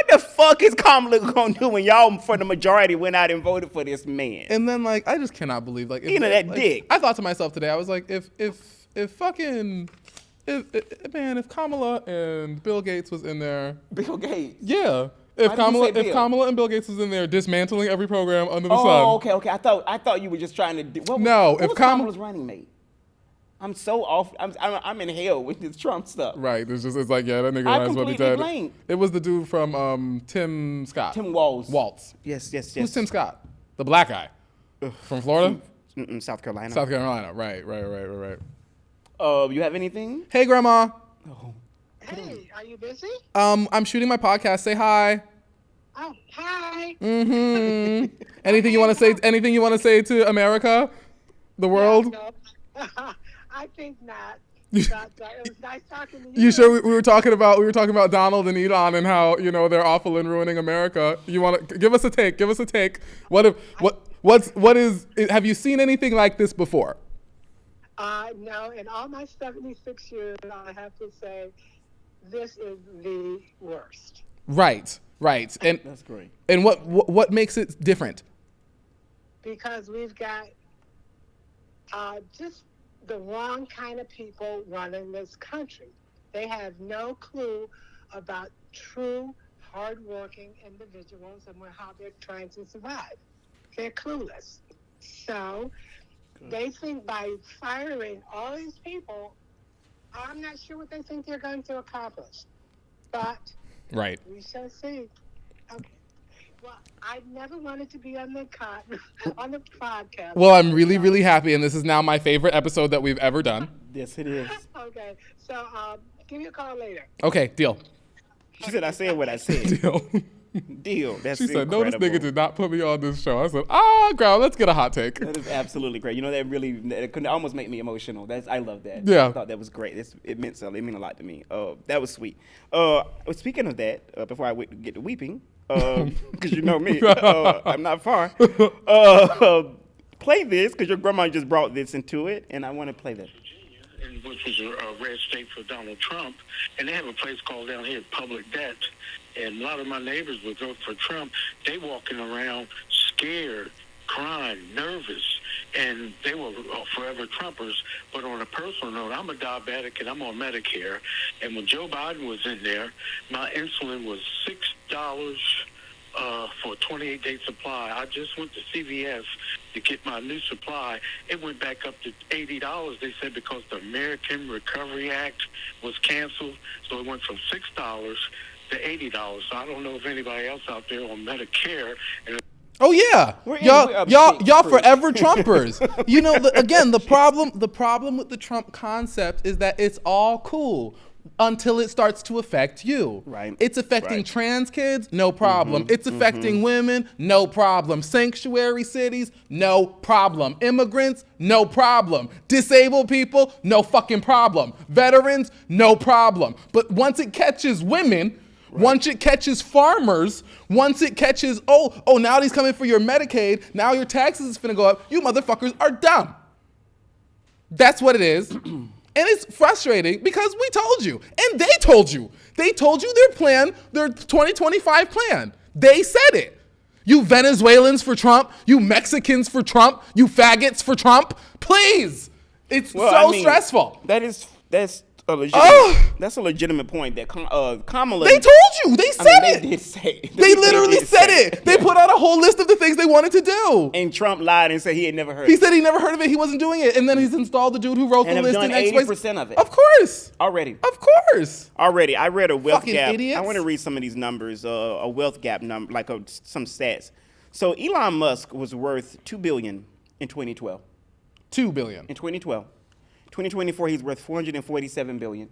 [SPEAKER 2] the fuck is Kamala gonna do when y'all, for the majority, went out and voted for this man?
[SPEAKER 1] And then, like, I just cannot believe, like,
[SPEAKER 2] that dick.
[SPEAKER 1] I thought to myself today, I was like, if fucking if Kamala and Bill Gates was in there.
[SPEAKER 2] Bill Gates.
[SPEAKER 1] Yeah.
[SPEAKER 2] Why did you say Bill?
[SPEAKER 1] Kamala and Bill Gates was in there dismantling every program under the sun.
[SPEAKER 2] Oh, okay. I thought you were just trying to do. What was Kamala's running mate? I'm so off. I'm in hell with this Trump stuff.
[SPEAKER 1] Right. It's like, yeah, that nigga might as well be dead.
[SPEAKER 2] Blanked.
[SPEAKER 1] It was the dude from Tim Scott.
[SPEAKER 2] Tim Walz.
[SPEAKER 1] Yes. Who's Tim Scott? The black guy. From Florida?
[SPEAKER 2] South Carolina.
[SPEAKER 1] South Carolina. Right.
[SPEAKER 2] You have anything?
[SPEAKER 1] Hey, Grandma.
[SPEAKER 2] Oh.
[SPEAKER 4] Hey, are you busy?
[SPEAKER 1] I'm shooting my podcast. Say hi.
[SPEAKER 4] Oh, hi.
[SPEAKER 1] Mm-hmm. Anything you want to say? Anything you want to say to America, the world?
[SPEAKER 4] No. I think not. It was nice talking to you.
[SPEAKER 1] You sure we were talking about Donald and Elon and how they're awful and ruining America? You want to give us a take? Give us a take. What is? Have you seen anything like this before?
[SPEAKER 4] No. In all my 76 years, I have to say, this is the worst.
[SPEAKER 1] Right. And
[SPEAKER 2] that's great.
[SPEAKER 1] And what makes it different?
[SPEAKER 4] Because we've got just the wrong kind of people running this country. They have no clue about true, hardworking individuals and how they're trying to survive. They're clueless. So they think by firing all these people, I'm not sure what they think they're going to accomplish. But we shall see. Okay. Well, I never wanted to be on the podcast.
[SPEAKER 1] Well, I'm really, really happy, and this is now my favorite episode that we've ever done.
[SPEAKER 2] Yes, it is.
[SPEAKER 4] Okay, so give me a call later.
[SPEAKER 1] Okay, deal.
[SPEAKER 2] She said I said what I said. Deal. That's
[SPEAKER 1] she said,
[SPEAKER 2] incredible.
[SPEAKER 1] No, this nigga did not put me on this show. I said, girl, let's get a hot take.
[SPEAKER 2] That is absolutely great. That could almost make me emotional. I love that.
[SPEAKER 1] Yeah.
[SPEAKER 2] I thought that was great. It meant something. It meant a lot to me. That was sweet. Speaking of that, before I get to weeping, because you know me, I'm not far. Play this, because your grandma just brought this into it, and I want to play that.
[SPEAKER 5] Which was a red state for Donald Trump, and they have a place called down here Public Debt, and a lot of my neighbors would vote for Trump. They walking around scared, crying, nervous, and they were forever Trumpers. But on a personal note, I'm a diabetic and I'm on Medicare, and when Joe Biden was in there, my insulin was $6 for a 28-day supply. I just went to CVS to get my new supply. It went back up to $80, they said, because the American Recovery Act was canceled. So it went from $6 to $80. So I don't know if anybody else out there on Medicare.
[SPEAKER 1] Oh yeah, y'all forever Trumpers. The problem with the Trump concept is that it's all cool until it starts to affect you.
[SPEAKER 2] Right.
[SPEAKER 1] It's affecting trans kids, no problem. It's affecting women, no problem. Sanctuary cities, no problem. Immigrants, no problem. Disabled people, no fucking problem. Veterans, no problem. But once it catches women, once it catches farmers, once it catches, now he's coming for your Medicaid, now your taxes is finna go up, you motherfuckers are dumb. That's what it is. And it's frustrating because we told you, and they told you. They told you their plan, their 2025 plan. They said it. You Venezuelans for Trump, you Mexicans for Trump, you faggots for Trump. Please. It's stressful.
[SPEAKER 2] That's a legitimate, that's a legitimate point that Kamala.
[SPEAKER 1] They told you. They said it.
[SPEAKER 2] They did say it.
[SPEAKER 1] They literally said it. They put out a whole list of the things they wanted to do.
[SPEAKER 2] And Trump lied and said he had never heard
[SPEAKER 1] of it. He said he never heard of it. He wasn't doing it. And then he's installed the dude who wrote the list
[SPEAKER 2] and
[SPEAKER 1] in
[SPEAKER 2] 80% of it.
[SPEAKER 1] Of course.
[SPEAKER 2] Already.
[SPEAKER 1] Of course.
[SPEAKER 2] Already. I read a wealth
[SPEAKER 1] Fucking
[SPEAKER 2] gap.
[SPEAKER 1] idiots.
[SPEAKER 2] I want to read some of these numbers, a wealth gap number, like some stats. So Elon Musk was worth $2 billion in 2012.
[SPEAKER 1] $2 billion.
[SPEAKER 2] In 2012. 2024, he's worth $447 billion.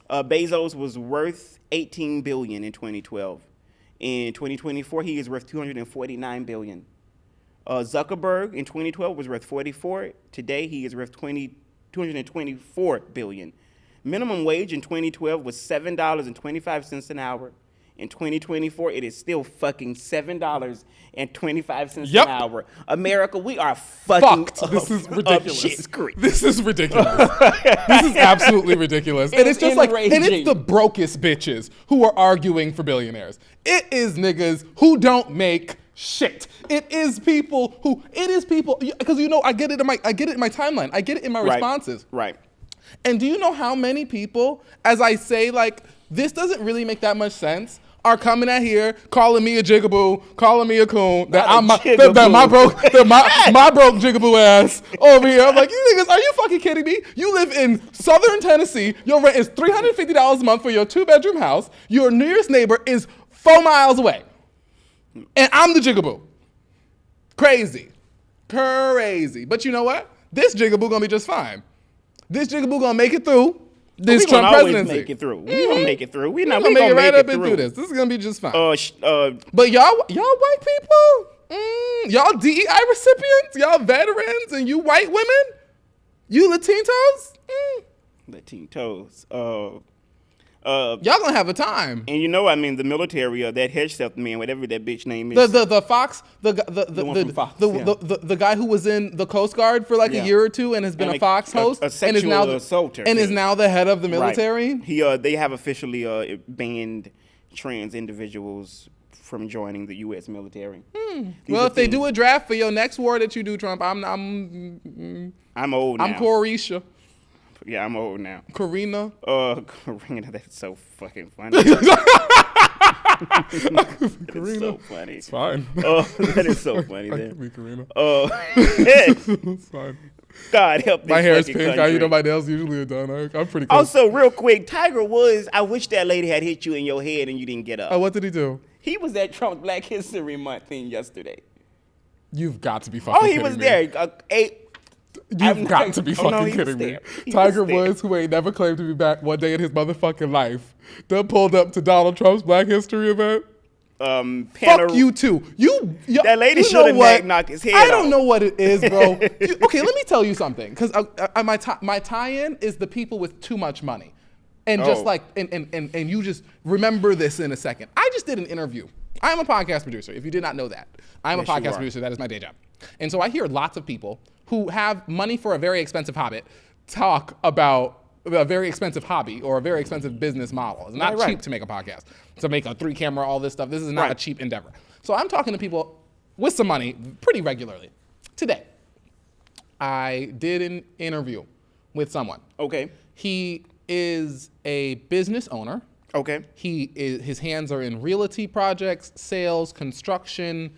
[SPEAKER 2] Bezos was worth $18 billion in 2012. In 2024, he is worth $249 billion. Zuckerberg in 2012 was worth 44. Today, he is worth $224 billion. Minimum wage in 2012 was $7.25 an hour. In 2024, it is still fucking $7.25 an hour. America, we are fucked.
[SPEAKER 1] This is ridiculous.
[SPEAKER 2] Creek.
[SPEAKER 1] This is ridiculous. This is absolutely ridiculous. And it's just
[SPEAKER 2] enraging.
[SPEAKER 1] and it's the brokest bitches who are arguing for billionaires. It is niggas who don't make shit. It is people, because I get it in my timeline. I get it in my responses.
[SPEAKER 2] Right.
[SPEAKER 1] And do you know how many people, as I say, like, this doesn't really make that much sense, are coming out here calling me a jigaboo, calling me a coon, that my broke jigaboo ass over here. I'm like, you niggas, are you fucking kidding me? You live in Southern Tennessee. Your rent is $350 a month for your 2-bedroom house. Your nearest neighbor is 4 miles away. And I'm the jigaboo. Crazy. But you know what? This jigaboo gonna be just fine. This jigaboo gonna make it through this Trump presidency.
[SPEAKER 2] Make it through. We gonna make it through. We
[SPEAKER 1] gonna make it right up and through this. This is gonna be just fine. But y'all white people, y'all DEI recipients, y'all veterans, and you white women, you Latinos, y'all gonna have a time.
[SPEAKER 2] And you know, I mean, the military, that Hedgepeth man, whatever that bitch name is,
[SPEAKER 1] the Fox, the
[SPEAKER 2] one from Fox,
[SPEAKER 1] the guy who was in the Coast Guard for like a year or two and has been a Fox host,
[SPEAKER 2] a sexual assaulter,
[SPEAKER 1] and is now the head of the military.
[SPEAKER 2] Right. They have officially banned trans individuals from joining the U.S. military.
[SPEAKER 1] Well, if they do a draft for your next war that you do, Trump, I'm
[SPEAKER 2] old now.
[SPEAKER 1] I'm Corisha.
[SPEAKER 2] Yeah, I'm old now.
[SPEAKER 1] Karina.
[SPEAKER 2] Karina, that's so fucking funny. Karina. So funny.
[SPEAKER 1] It's fine.
[SPEAKER 2] That is so funny.
[SPEAKER 1] I could be Karina.
[SPEAKER 2] It's
[SPEAKER 1] fine.
[SPEAKER 2] God help this
[SPEAKER 1] my hair is pink.
[SPEAKER 2] country.
[SPEAKER 1] You know, my nails usually are done. I'm pretty cool.
[SPEAKER 2] Also, real quick, Tiger Woods, I wish that lady had hit you in your head and you didn't get up.
[SPEAKER 1] Oh, what did he do?
[SPEAKER 2] He was at Trump's Black History Month thing yesterday.
[SPEAKER 1] You've got to be fucking kidding me.
[SPEAKER 2] Oh, he was there.
[SPEAKER 1] You've got to be fucking kidding me. Tiger Woods, who ain't never claimed to be back one day in his motherfucking life, done pulled up to Donald Trump's Black History event. Fuck you too.
[SPEAKER 2] That lady should have knocked his head off.
[SPEAKER 1] I don't know what it is, bro. Okay, let me tell you something. Because my tie-in is the people with too much money. And just like, and you just remember this in a second. I just did an interview. I'm a podcast producer, if you did not know that. I'm a podcast producer. That is my day job. And so I hear lots of people who have money for a very expensive hobby talk about a very expensive hobby or a very expensive business model. It's not cheap to make a podcast, to make a 3-camera, all this stuff. This is not a cheap endeavor. So I'm talking to people with some money pretty regularly. Today, I did an interview with someone.
[SPEAKER 2] Okay.
[SPEAKER 1] He is a business owner.
[SPEAKER 2] Okay.
[SPEAKER 1] His hands are in realty projects, sales, construction.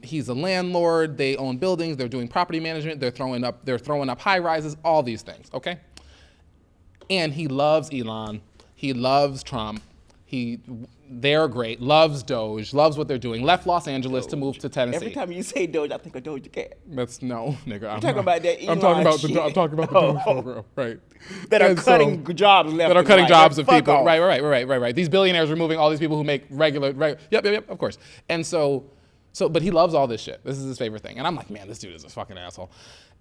[SPEAKER 1] He's a landlord. They own buildings. They're doing property management. They're throwing up high rises. All these things. Okay. And he loves Elon. He loves Trump. They're great. Loves DOGE. Loves what they're doing. Left Los Angeles to move to Tennessee.
[SPEAKER 2] Every time you say DOGE, I think of Doja Cat.
[SPEAKER 1] That's no, nigga.
[SPEAKER 2] I'm talking about that Elon
[SPEAKER 1] I'm talking about the DOGE program, right?
[SPEAKER 2] That are cutting jobs left.
[SPEAKER 1] That are cutting jobs of people.
[SPEAKER 2] Off.
[SPEAKER 1] Right. These billionaires removing all these people who make regular. Right. Yep. Of course. And so, but he loves all this shit. This is his favorite thing. And I'm like, man, this dude is a fucking asshole.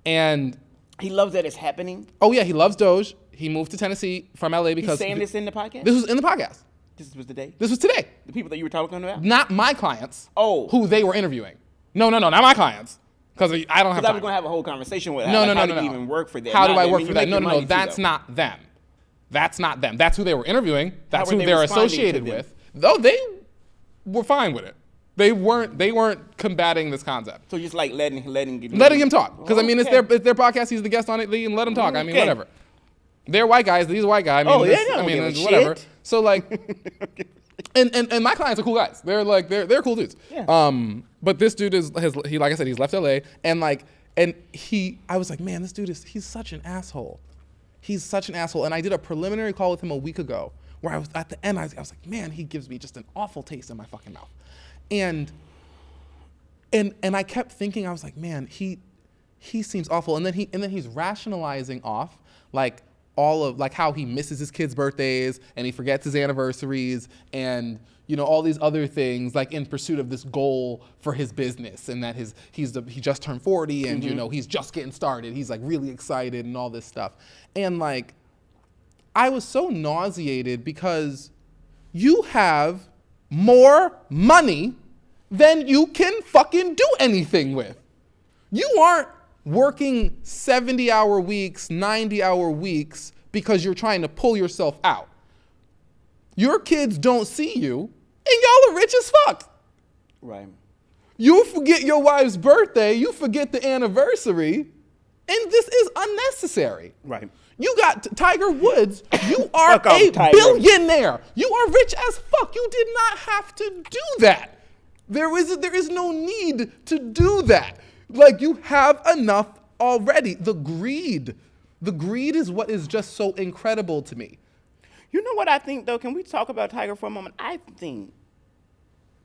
[SPEAKER 1] And
[SPEAKER 2] he loves that it's happening.
[SPEAKER 1] Oh yeah, he loves DOGE. He moved to Tennessee from LA because
[SPEAKER 2] he's saying this in the podcast.
[SPEAKER 1] This was in the podcast.
[SPEAKER 2] This was today.
[SPEAKER 1] This was today.
[SPEAKER 2] The people that you were talking about.
[SPEAKER 1] Not my clients.
[SPEAKER 2] Oh.
[SPEAKER 1] Who they were interviewing. No, not my clients. Because I don't have time.
[SPEAKER 2] I was going to have a whole conversation with
[SPEAKER 1] No.
[SPEAKER 2] How do you even work for that?
[SPEAKER 1] How do I work for that? No. That's not them. That's not them. That's who they were interviewing. That's who they're associated with. Though they were fine with it. They weren't combating this concept.
[SPEAKER 2] So just like letting
[SPEAKER 1] him talk. Because I mean, it's their podcast. He's the guest on it. They can let him talk. I mean, whatever. They're white guys. He's a white guy. I mean, whatever.
[SPEAKER 2] Shit.
[SPEAKER 1] So like, and my clients are cool guys. They're like they're cool dudes.
[SPEAKER 2] Yeah.
[SPEAKER 1] But this dude like I said, he's left LA and I was like, man, this dude he's such an asshole. He's such an asshole. And I did a preliminary call with him a week ago where I was at the end. I was like, man, he gives me just an awful taste in my fucking mouth. And I kept thinking, I was like, man, he seems awful. And then he's rationalizing off like all of like how he misses his kids' birthdays and he forgets his anniversaries and all these other things like in pursuit of this goal for his business and that he just turned 40 and he's just getting started. He's like really excited and all this stuff. And like I was so nauseated because you have more money than you can fucking do anything with. You aren't working 70-hour weeks, 90-hour weeks because you're trying to pull yourself out. Your kids don't see you, and y'all are rich as fuck.
[SPEAKER 2] Right.
[SPEAKER 1] You forget your wife's birthday, you forget the anniversary, And this is unnecessary.
[SPEAKER 2] Right.
[SPEAKER 1] You got Tiger Woods. You are
[SPEAKER 2] Fuck off,
[SPEAKER 1] a
[SPEAKER 2] Tiger.
[SPEAKER 1] billionaire. You are rich as fuck. You did not have to do that. There is no need to do that. Like, you have enough already. The greed is what is just so incredible to me.
[SPEAKER 2] You know what I think, though? Can we talk about Tiger for a moment? I think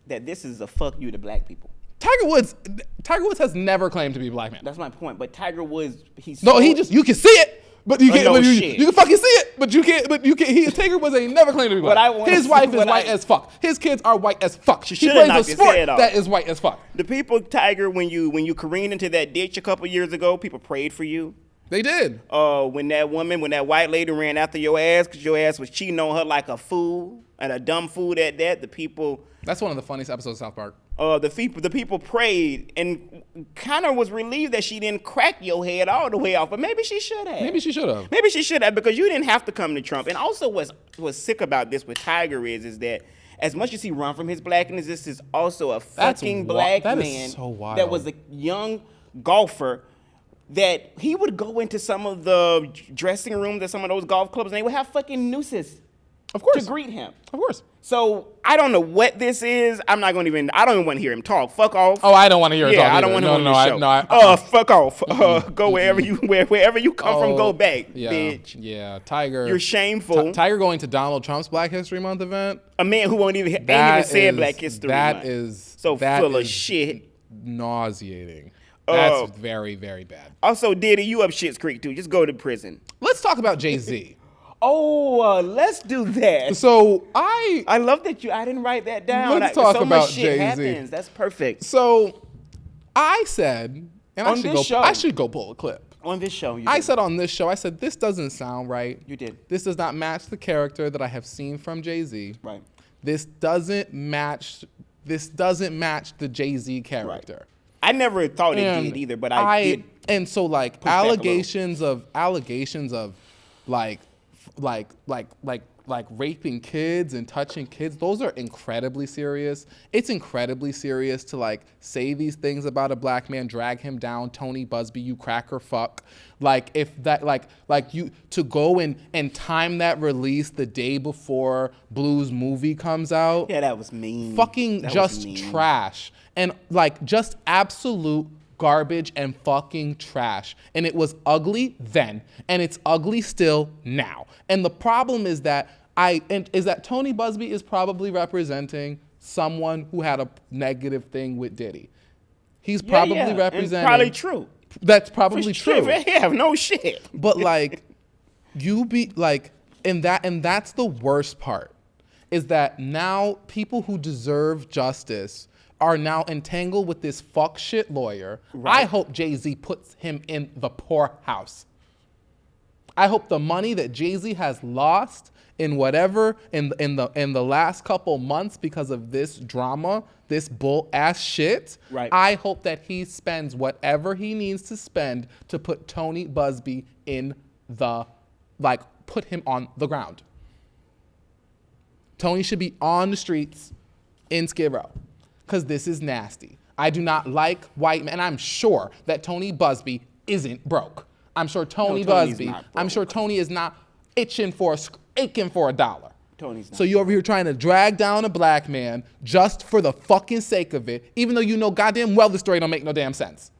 [SPEAKER 2] that this is a fuck you to black people.
[SPEAKER 1] Tiger Woods has never claimed to be a black man.
[SPEAKER 2] That's my point. But Tiger Woods,
[SPEAKER 1] you can see it. But you can't.
[SPEAKER 2] no
[SPEAKER 1] But
[SPEAKER 2] shit.
[SPEAKER 1] you can fucking see it. But you can't. But you can't. Tiger Woods ain't never claimed to be black. His wife is white as fuck. His kids are white as fuck. He
[SPEAKER 2] should've
[SPEAKER 1] plays
[SPEAKER 2] knocked
[SPEAKER 1] a
[SPEAKER 2] his
[SPEAKER 1] sport
[SPEAKER 2] head off.
[SPEAKER 1] that is white as fuck.
[SPEAKER 2] The people, Tiger, when you careened into that ditch a couple years ago, people prayed for you.
[SPEAKER 1] They did.
[SPEAKER 2] When that white lady ran after your ass because your ass was cheating on her like a fool and a dumb fool at that, the people.
[SPEAKER 1] That's one of the funniest episodes of South Park.
[SPEAKER 2] The people prayed and kind of was relieved that she didn't crack your head all the way off, but maybe she should have.
[SPEAKER 1] Maybe she should have.
[SPEAKER 2] Maybe she should have, because you didn't have to come to Trump. And also what's sick about this with Tiger is that as much as he run from his blackness, this is also a fucking black
[SPEAKER 1] that
[SPEAKER 2] man
[SPEAKER 1] is so wild.
[SPEAKER 2] that was a young golfer that he would go into some of the dressing rooms at some of those golf clubs and they would have fucking nooses
[SPEAKER 1] Of course.
[SPEAKER 2] to greet him.
[SPEAKER 1] Of course.
[SPEAKER 2] So I don't know what this is. I don't even want to hear him talk. Fuck off.
[SPEAKER 1] Oh, I don't want to hear it.
[SPEAKER 2] Yeah, I don't want to hear his show. Fuck off. Go wherever you come from. Go back,
[SPEAKER 1] yeah,
[SPEAKER 2] bitch.
[SPEAKER 1] Yeah, Tiger.
[SPEAKER 2] You're shameful.
[SPEAKER 1] Tiger going to Donald Trump's Black History Month event.
[SPEAKER 2] A man who ain't even said Black History Month.
[SPEAKER 1] That is
[SPEAKER 2] so full of shit.
[SPEAKER 1] Nauseating. That's very, very bad.
[SPEAKER 2] Also, Diddy, you up Shit's Creek too. Just go to prison.
[SPEAKER 1] Let's talk about Jay-Z.
[SPEAKER 2] Let's do that.
[SPEAKER 1] So
[SPEAKER 2] I love that I didn't write that down.
[SPEAKER 1] Let's talk
[SPEAKER 2] so
[SPEAKER 1] about
[SPEAKER 2] much shit
[SPEAKER 1] Jay-Z.
[SPEAKER 2] happens. That's perfect.
[SPEAKER 1] So I said, and I should go pull a clip.
[SPEAKER 2] On this show,
[SPEAKER 1] I said on this show, this doesn't sound right.
[SPEAKER 2] You did.
[SPEAKER 1] This does not match the character that I have seen from Jay-Z.
[SPEAKER 2] Right.
[SPEAKER 1] This doesn't match the Jay-Z character.
[SPEAKER 2] Right. I never thought it did either, but I did.
[SPEAKER 1] And so like allegations of like raping kids and touching kids, those are incredibly serious. It's incredibly serious to like say these things about a black man, drag him down, Tony Buzbee, you cracker fuck. Like if that like you to go and time that release the day before Blue's movie comes out.
[SPEAKER 2] Yeah, that was mean.
[SPEAKER 1] Fucking just trash. And like just absolute garbage and fucking trash. And it was ugly then, and it's ugly still now. And the problem is that Tony Buzbee is probably representing someone who had a negative thing with Diddy. He's probably representing.
[SPEAKER 2] And probably true.
[SPEAKER 1] That's probably true.
[SPEAKER 2] Yeah, no shit.
[SPEAKER 1] But like, and that's the worst part, is that now people who deserve justice are now entangled with this fuck shit lawyer. Right. I hope Jay-Z puts him in the poorhouse. I hope the money that Jay-Z has lost in whatever in the last couple months because of this drama, this bull ass shit.
[SPEAKER 2] Right.
[SPEAKER 1] I hope that he spends whatever he needs to spend to put Tony Buzbee in put him on the ground. Tony should be on the streets in Skid Row, because this is nasty. I do not like white men, and I'm sure that Tony Buzbee isn't broke. I'm sure Tony is not aching for a dollar.
[SPEAKER 2] Tony's not.
[SPEAKER 1] So you're over here trying to drag down a black man just for the fucking sake of it, even though you know goddamn well the story don't make no damn sense.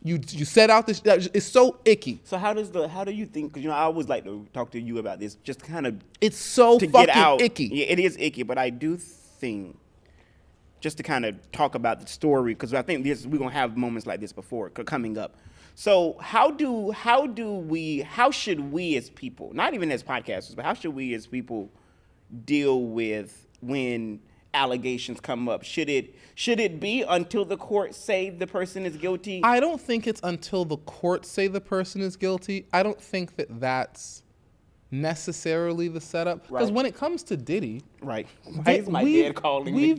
[SPEAKER 1] You set out this, it's so icky.
[SPEAKER 2] So how do you think, because I always like to talk to you about this, just kind of.
[SPEAKER 1] It's so
[SPEAKER 2] to
[SPEAKER 1] fucking
[SPEAKER 2] get out.
[SPEAKER 1] Icky.
[SPEAKER 2] Yeah, it is icky, but I do think, just to kind of talk about the story, because I think we're going to have moments like this coming up. So how should we as people, not even as podcasters, but how should we as people deal with when allegations come up? Should it be until the court say the person is guilty?
[SPEAKER 1] I don't think it's until the court say the person is guilty. I don't think that that's necessarily the setup. Because when it comes to Diddy,
[SPEAKER 2] right? Why is my dad calling me?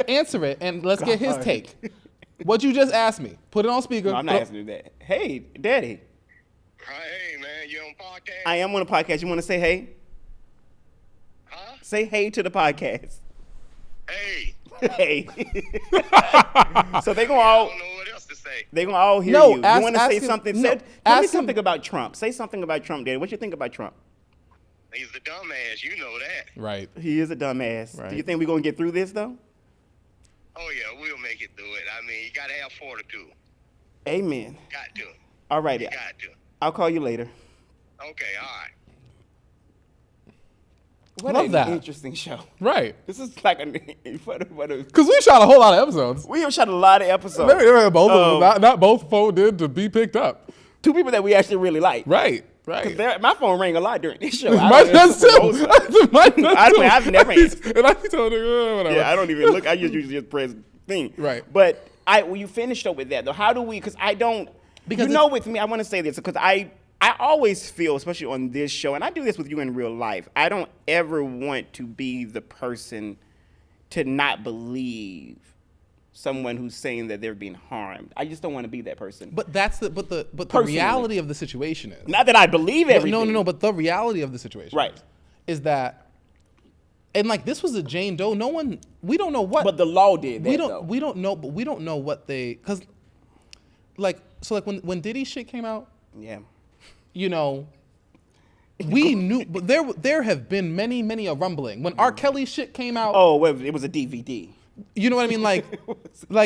[SPEAKER 1] Answer it and let's get his take. What you just asked me. Put it on speaker.
[SPEAKER 2] No, I'm not asking you that. Hey, Daddy.
[SPEAKER 6] Hey, man, you on podcast?
[SPEAKER 2] I am on a podcast. You want to say hey?
[SPEAKER 6] Huh?
[SPEAKER 2] Say hey to the podcast.
[SPEAKER 6] Hey.
[SPEAKER 2] Hey. So they gonna all.
[SPEAKER 6] I don't know what else to say. say?
[SPEAKER 2] They gonna all hear
[SPEAKER 1] No,
[SPEAKER 2] you.
[SPEAKER 1] ask-
[SPEAKER 2] You want to
[SPEAKER 1] ask
[SPEAKER 2] say
[SPEAKER 1] him-
[SPEAKER 2] something?
[SPEAKER 1] no,
[SPEAKER 2] Tell me
[SPEAKER 1] ask
[SPEAKER 2] something
[SPEAKER 1] him-
[SPEAKER 2] about Trump. Say something about Trump, Daddy. What you think about Trump?
[SPEAKER 6] He's the dumbass. You know that.
[SPEAKER 1] Right.
[SPEAKER 2] He is a dumbass.
[SPEAKER 1] Right.
[SPEAKER 2] Do you think we're gonna get through this though?
[SPEAKER 6] Oh yeah, we'll make it through it. I mean, you gotta have fortitude.
[SPEAKER 2] Amen.
[SPEAKER 6] Got to.
[SPEAKER 2] All righty.
[SPEAKER 6] You got to.
[SPEAKER 2] I'll call you later.
[SPEAKER 6] Okay, all right.
[SPEAKER 2] What
[SPEAKER 1] Love
[SPEAKER 2] an
[SPEAKER 1] that.
[SPEAKER 2] interesting show.
[SPEAKER 1] Right.
[SPEAKER 2] This is like what a
[SPEAKER 1] Because we shot a whole lot of episodes.
[SPEAKER 2] we have shot a lot of episodes.
[SPEAKER 1] Both of them, not both phone did to be picked up.
[SPEAKER 2] Two people that we actually really like.
[SPEAKER 1] Right.
[SPEAKER 2] 'Cause
[SPEAKER 1] Right.
[SPEAKER 2] my phone rang a lot during this show.
[SPEAKER 1] Mine does too. Mine does too.
[SPEAKER 2] I've never answered.
[SPEAKER 1] And I be telling her, whatever.
[SPEAKER 2] Yeah, I don't even look. I usually just press thing.
[SPEAKER 1] Right.
[SPEAKER 2] But when you finished up with that though, how do we? Because I don't.
[SPEAKER 1] Because
[SPEAKER 2] you know, with me, I want to say this because I always feel, especially on this show, and I do this with you in real life. I don't ever want to be the person to not believe someone who's saying that they're being harmed. I just don't want to be that person.
[SPEAKER 1] But that's the
[SPEAKER 2] Personally.
[SPEAKER 1] reality of the situation is.
[SPEAKER 2] Not that I believe everything.
[SPEAKER 1] No. But the reality of the situation,
[SPEAKER 2] Right.
[SPEAKER 1] is that, and like this was a Jane Doe. No one, we don't know what.
[SPEAKER 2] But the law did that.
[SPEAKER 1] we
[SPEAKER 2] though.
[SPEAKER 1] don't know. But we don't know what they, because, like, so like when Diddy shit came out,
[SPEAKER 2] Yeah.
[SPEAKER 1] you know, we knew. But there have been many a rumbling. When R. Kelly shit came out,
[SPEAKER 2] Oh, well, it was a DVD.
[SPEAKER 1] you know what I mean? Like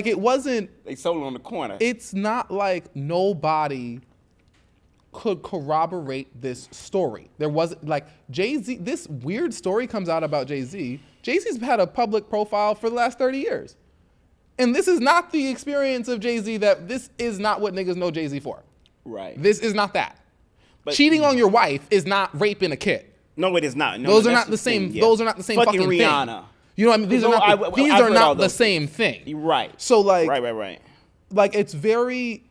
[SPEAKER 1] it wasn't.
[SPEAKER 2] They sold it on the corner.
[SPEAKER 1] It's not like nobody could corroborate this story. There wasn't like Jay-Z, this weird story comes out about Jay-Z. Jay-Z's had a public profile for the last 30 years. And this is not the experience of Jay-Z this is not what niggas know Jay-Z for.
[SPEAKER 2] Right.
[SPEAKER 1] This is not that.
[SPEAKER 2] But-
[SPEAKER 1] Cheating on your wife is not raping a kid.
[SPEAKER 2] No, it is not. No,
[SPEAKER 1] Those are
[SPEAKER 2] that's
[SPEAKER 1] not the same.
[SPEAKER 2] thing, yeah.
[SPEAKER 1] Those are not the same fucking
[SPEAKER 2] Rihanna.
[SPEAKER 1] thing. You know what I mean? These
[SPEAKER 2] No,
[SPEAKER 1] are not. These
[SPEAKER 2] I've
[SPEAKER 1] are
[SPEAKER 2] heard all
[SPEAKER 1] not the
[SPEAKER 2] those
[SPEAKER 1] same thing.
[SPEAKER 2] You're right.
[SPEAKER 1] So like,
[SPEAKER 2] Right.
[SPEAKER 1] like it's very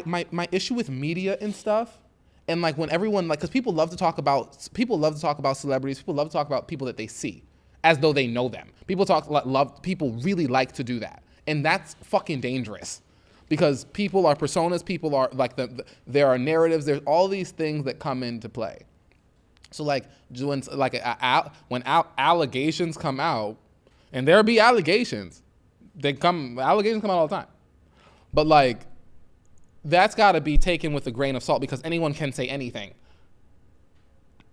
[SPEAKER 1] my issue with media and stuff, and like when everyone like, because people love to talk about celebrities, people love to talk about people that they see as though they know them. People really like to do that, and that's fucking dangerous, because people are personas, people are like there are narratives, there's all these things that come into play. So like when allegations come out, and there be allegations, allegations come out all the time, but like that's got to be taken with a grain of salt, because anyone can say anything.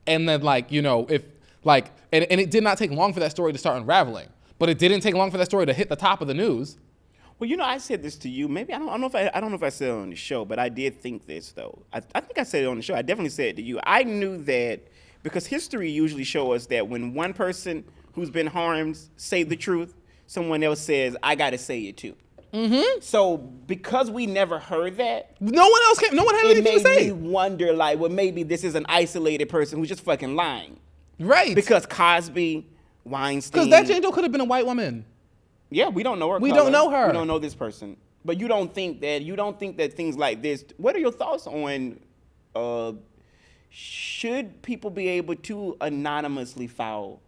[SPEAKER 1] And then like, you know, if like, and it did not take long for that story to start unraveling, but it didn't take long for that story to hit the top of the news.
[SPEAKER 2] Well, you know, I said this to you. Maybe I don't know if I said it on the show, but I did think this though. I think I said it on the show. I definitely said it to you. I knew that because history usually shows us that when one person who's been harmed say the truth, someone else says, "I got to say it too." Mm-hmm. So because we never heard that,
[SPEAKER 1] No one had
[SPEAKER 2] it
[SPEAKER 1] anything to say.
[SPEAKER 2] made me wonder, like, well, maybe this is an isolated person who's just fucking lying.
[SPEAKER 1] Right.
[SPEAKER 2] Because Cosby, Weinstein.
[SPEAKER 1] Because that Jane Doe could have been a white woman.
[SPEAKER 2] Yeah, we don't know her.
[SPEAKER 1] We
[SPEAKER 2] color.
[SPEAKER 1] don't know her.
[SPEAKER 2] We don't know this person. But you don't think that things like this. What are your thoughts on? Should people be able to anonymously file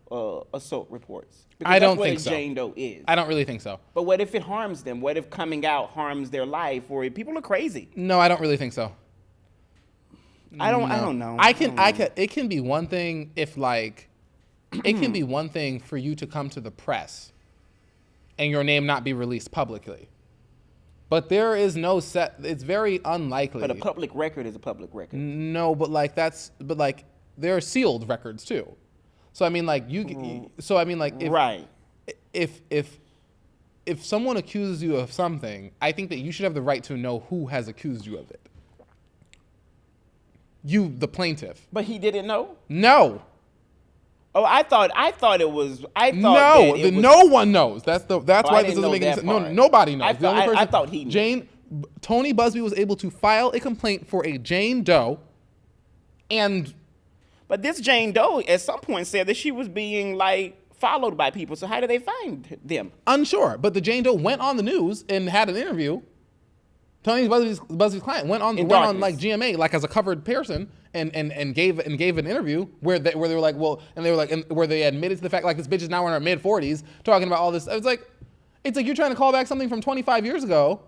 [SPEAKER 2] assault reports? Because
[SPEAKER 1] I don't
[SPEAKER 2] that's what
[SPEAKER 1] think
[SPEAKER 2] a
[SPEAKER 1] so.
[SPEAKER 2] Jane Doe is.
[SPEAKER 1] I don't really think so.
[SPEAKER 2] But what if it harms them? What if coming out harms their life? Or if people are crazy.
[SPEAKER 1] No, I don't really think so.
[SPEAKER 2] I don't know.
[SPEAKER 1] It can be one thing if like, it can be one thing for you to come to the press and your name not be released publicly. But there is no it's very unlikely.
[SPEAKER 2] But a public record is a public record.
[SPEAKER 1] No, but like there are sealed records too. So I mean like
[SPEAKER 2] Right.
[SPEAKER 1] if someone accuses you of something, I think that you should have the right to know who has accused you of it. You, the plaintiff.
[SPEAKER 2] But he didn't know?
[SPEAKER 1] No.
[SPEAKER 2] Oh, I thought it was.
[SPEAKER 1] No one knows. That's why
[SPEAKER 2] I
[SPEAKER 1] this
[SPEAKER 2] didn't
[SPEAKER 1] doesn't
[SPEAKER 2] know
[SPEAKER 1] make any
[SPEAKER 2] that
[SPEAKER 1] sense. No,
[SPEAKER 2] part.
[SPEAKER 1] nobody knows.
[SPEAKER 2] I thought he knew.
[SPEAKER 1] Tony Buzbee was able to file a complaint for a Jane Doe, and
[SPEAKER 2] But this Jane Doe at some point said that she was being like followed by people. So how did they find them?
[SPEAKER 1] unsure. But the Jane Doe went on the news and had an interview. Tony Buzbee's client went on like GMA like as a covered person and gave an interview where they were like, well, and they were like, and where they admitted to the fact like this bitch is now in her mid-40s talking about all this. It's like you're trying to call back something from 25 years ago.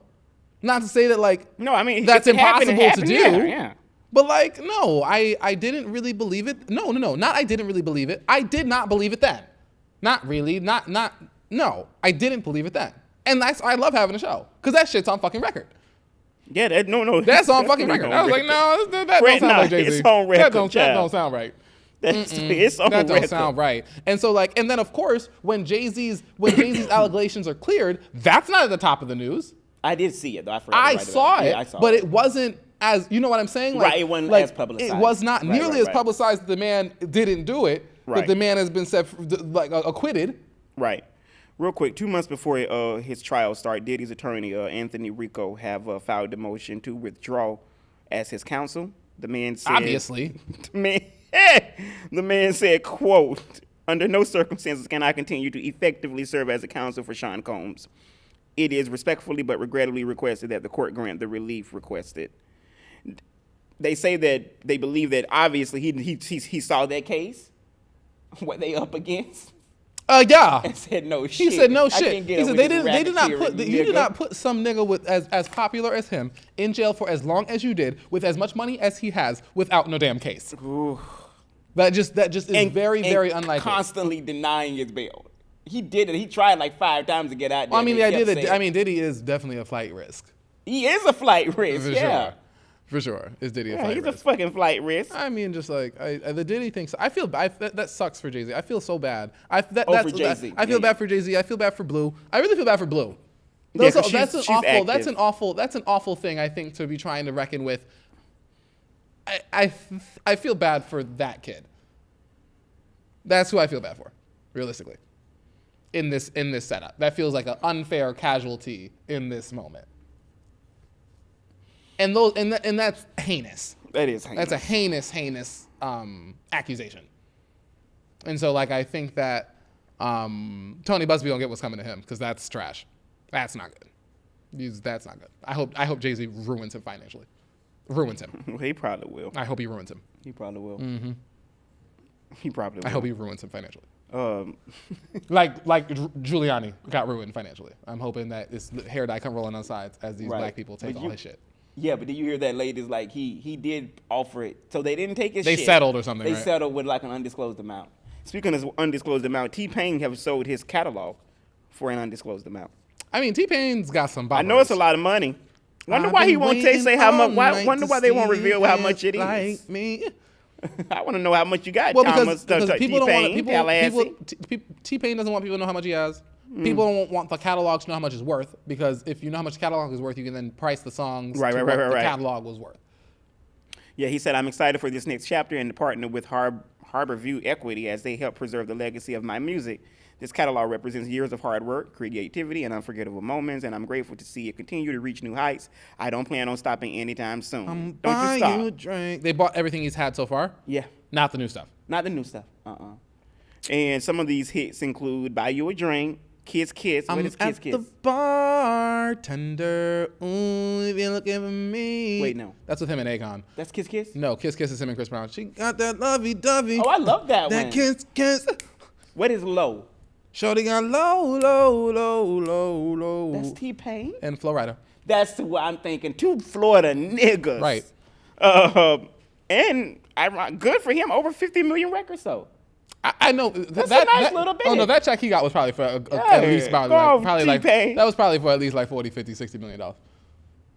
[SPEAKER 1] Not to say that like
[SPEAKER 2] No, I mean
[SPEAKER 1] that's
[SPEAKER 2] it happened,
[SPEAKER 1] impossible to do.
[SPEAKER 2] Yeah.
[SPEAKER 1] But like no, I didn't really believe it. No, not I didn't really believe it. I did not believe it then. Not really. No, I didn't believe it then. And I love having a show because that shit's on fucking record.
[SPEAKER 2] Yeah,
[SPEAKER 1] That's on fucking record. I was like, no, that don't sound like Jay-Z.
[SPEAKER 2] It's on record,
[SPEAKER 1] That don't sound right.
[SPEAKER 2] It's on
[SPEAKER 1] That don't
[SPEAKER 2] record.
[SPEAKER 1] sound right. And so and then of course, when Jay-Z's allegations are cleared, that's not at the top of the news.
[SPEAKER 2] I did see it though.
[SPEAKER 1] I saw it, but it wasn't as, you know what I'm saying?
[SPEAKER 2] Right, it wasn't as publicized.
[SPEAKER 1] It was not nearly as publicized that the man didn't do it, that the man has been acquitted.
[SPEAKER 2] Right. Real quick, 2 months before his trial started, Diddy's attorney, Anthony Rico, have filed a motion to withdraw as his counsel. The man said...
[SPEAKER 1] Obviously.
[SPEAKER 2] The man said, quote, "Under no circumstances can I continue to effectively serve as a counsel for Sean Combs. It is respectfully but regrettably requested that the court grant the relief requested." They say that they believe that obviously he saw that case, what they up against.
[SPEAKER 1] Yeah.
[SPEAKER 2] And said no shit.
[SPEAKER 1] He said no shit.
[SPEAKER 2] He
[SPEAKER 1] said they did not put some nigga with as popular as him in jail for as long as you did with as much money as he has without no damn case.
[SPEAKER 2] Ooh.
[SPEAKER 1] That just is very unlikely.
[SPEAKER 2] Constantly denying his bail. He did it. He tried like 5 times to get out there.
[SPEAKER 1] Well, I mean, the idea that Diddy is definitely a flight risk.
[SPEAKER 2] He is a flight risk.
[SPEAKER 1] For sure. Is Diddy a flight risk?
[SPEAKER 2] He's a fucking flight risk.
[SPEAKER 1] I mean, just like the Diddy thing. I feel that sucks for Jay-Z. I feel so bad.
[SPEAKER 2] For Jay-Z.
[SPEAKER 1] I feel bad for Jay-Z. I feel bad for Blue. I really feel bad for Blue.
[SPEAKER 2] Yeah,
[SPEAKER 1] That's an awful thing, I think, to be trying to reckon with. I feel bad for that kid. That's who I feel bad for, realistically. In this setup, that feels like an unfair casualty in this moment. And that's heinous.
[SPEAKER 2] That is heinous.
[SPEAKER 1] That's a heinous accusation. And so, like, I think that Tony Buzbee don't get what's coming to him because that's trash. That's not good. That's not good. I hope Jay-Z ruins him financially. Ruins him.
[SPEAKER 2] Well, he probably will.
[SPEAKER 1] I hope he ruins him.
[SPEAKER 2] He probably will. Mm-hmm. He probably will.
[SPEAKER 1] I hope he ruins him financially. Like Giuliani got ruined financially. I'm hoping that his hair dye come rolling on sides as these black people take all his shit.
[SPEAKER 2] Yeah, but did you hear that ladies like he did offer it, so they didn't take his shit.
[SPEAKER 1] They settled or something.
[SPEAKER 2] They
[SPEAKER 1] right?
[SPEAKER 2] settled with like an undisclosed amount. Speaking of undisclosed amount, T-Pain have sold his catalog for an undisclosed amount.
[SPEAKER 1] I mean, T-Pain's got some boppers.
[SPEAKER 2] I know it's a lot of money. Wonder why he won't say how much. Wonder why they won't reveal how much it is. Like me. I want to know how much you got.
[SPEAKER 1] Well, because people don't want
[SPEAKER 2] people.
[SPEAKER 1] T-Pain doesn't want people to know how much he has. People don't want the catalog to know how much it's worth, because if you know how much the catalog is worth, you can then price the songs to what the catalog was worth.
[SPEAKER 2] Yeah, he said, "I'm excited for this next chapter and to partner with Harbor View Equity as they help preserve the legacy of my music. This catalog represents years of hard work, creativity, and unforgettable moments, and I'm grateful to see it continue to reach new heights. I don't plan on stopping anytime soon. Don't you stop."
[SPEAKER 1] You a drink. They bought everything he's had so far?
[SPEAKER 2] Yeah.
[SPEAKER 1] Not the new stuff.
[SPEAKER 2] Not the new stuff. And some of these hits include Buy You a Drink, Kiss Kiss. What is Kiss Kiss?
[SPEAKER 1] The bartender. Ooh, if you're looking for me.
[SPEAKER 2] Wait, no.
[SPEAKER 1] That's with him and Akon.
[SPEAKER 2] That's Kiss Kiss?
[SPEAKER 1] No, Kiss Kiss is him and Chris Brown. She got that lovey-dovey.
[SPEAKER 2] Oh, I love that one.
[SPEAKER 1] That kiss kiss.
[SPEAKER 2] What is Low?
[SPEAKER 1] Shorty got low.
[SPEAKER 2] That's T-Pain?
[SPEAKER 1] And Flo Rida.
[SPEAKER 2] That's what I'm thinking. 2 Florida niggas.
[SPEAKER 1] Right.
[SPEAKER 2] And good for him. Over 50 million records, though.
[SPEAKER 1] I know
[SPEAKER 2] that's a nice little bit.
[SPEAKER 1] Oh no, that check he got was probably for at least about that was probably for at least like 40, 50, 60 million dollars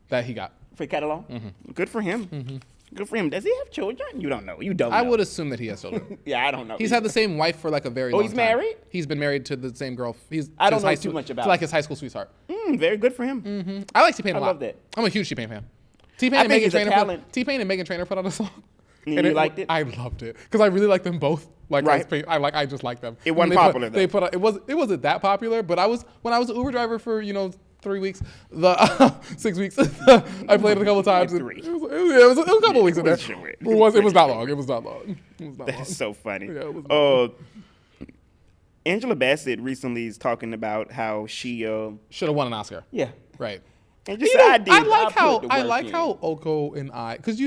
[SPEAKER 1] that he got
[SPEAKER 2] for catalog. Mm-hmm. Good for him. Mm-hmm. Good for him. Does he have children? You don't know. You don't know.
[SPEAKER 1] I would assume that he has children.
[SPEAKER 2] Yeah, I don't know.
[SPEAKER 1] He's had the same wife for like a very long time.
[SPEAKER 2] Oh, he's married?
[SPEAKER 1] He's been married to the same girl.
[SPEAKER 2] I don't know too much about
[SPEAKER 1] like his high school sweetheart.
[SPEAKER 2] Very good for him.
[SPEAKER 1] Mm-hmm. I like T-Pain a lot.
[SPEAKER 2] I love that.
[SPEAKER 1] I'm a huge T-Pain fan. T-Pain and Meghan Trainor put on a song.
[SPEAKER 2] And you liked it?
[SPEAKER 1] I loved it because I really like them both. Like,
[SPEAKER 2] right.
[SPEAKER 1] I just like them.
[SPEAKER 2] It wasn't popular though.
[SPEAKER 1] It wasn't that popular, but when I was an Uber driver for 3 weeks, 6 weeks, I played it a couple of times.
[SPEAKER 2] Like 3.
[SPEAKER 1] It was a couple of weeks in there. It was not long. It was not long.
[SPEAKER 2] That's so funny.
[SPEAKER 1] Yeah, it was
[SPEAKER 2] Angela Bassett recently is talking about how she
[SPEAKER 1] should have won an Oscar.
[SPEAKER 2] Yeah.
[SPEAKER 1] Right.
[SPEAKER 2] And just I
[SPEAKER 1] like how Oko and I, because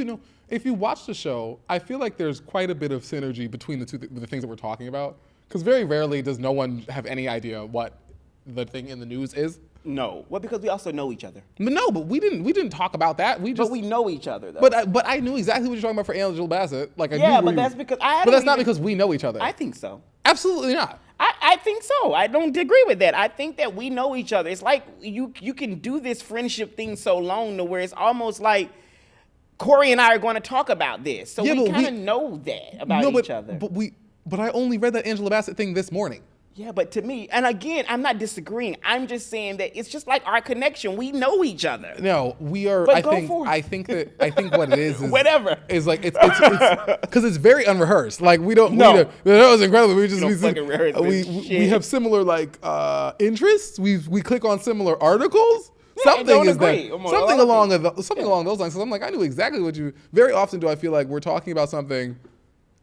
[SPEAKER 1] if you watch the show, I feel like there's quite a bit of synergy between the things that we're talking about. Because very rarely does no one have any idea what the thing in the news is.
[SPEAKER 2] No, well, because we also know each other.
[SPEAKER 1] But we didn't talk about that.
[SPEAKER 2] But we know each other, though.
[SPEAKER 1] But I knew exactly what you're talking about for Angela Bassett.
[SPEAKER 2] That's because
[SPEAKER 1] But that's not because we know each other.
[SPEAKER 2] I think so.
[SPEAKER 1] Absolutely not.
[SPEAKER 2] I think so. I don't agree with that. I think that we know each other. It's like you can do this friendship thing so long to where it's almost like Kory and I are going to talk about this. So we kind of know that about each other.
[SPEAKER 1] But I only read that Angela Bassett thing this morning.
[SPEAKER 2] Yeah, but to me, and again, I'm not disagreeing. I'm just saying that it's just like our connection. We know each other.
[SPEAKER 1] No, we are.
[SPEAKER 2] But
[SPEAKER 1] I think what it is
[SPEAKER 2] whatever.
[SPEAKER 1] Is like it's because it's very unrehearsed. Like we don't.
[SPEAKER 2] No,
[SPEAKER 1] that was incredible. We have similar like interests. We click on similar articles. Something along those lines. So I'm like, I knew exactly what you. Very often do I feel like we're talking about something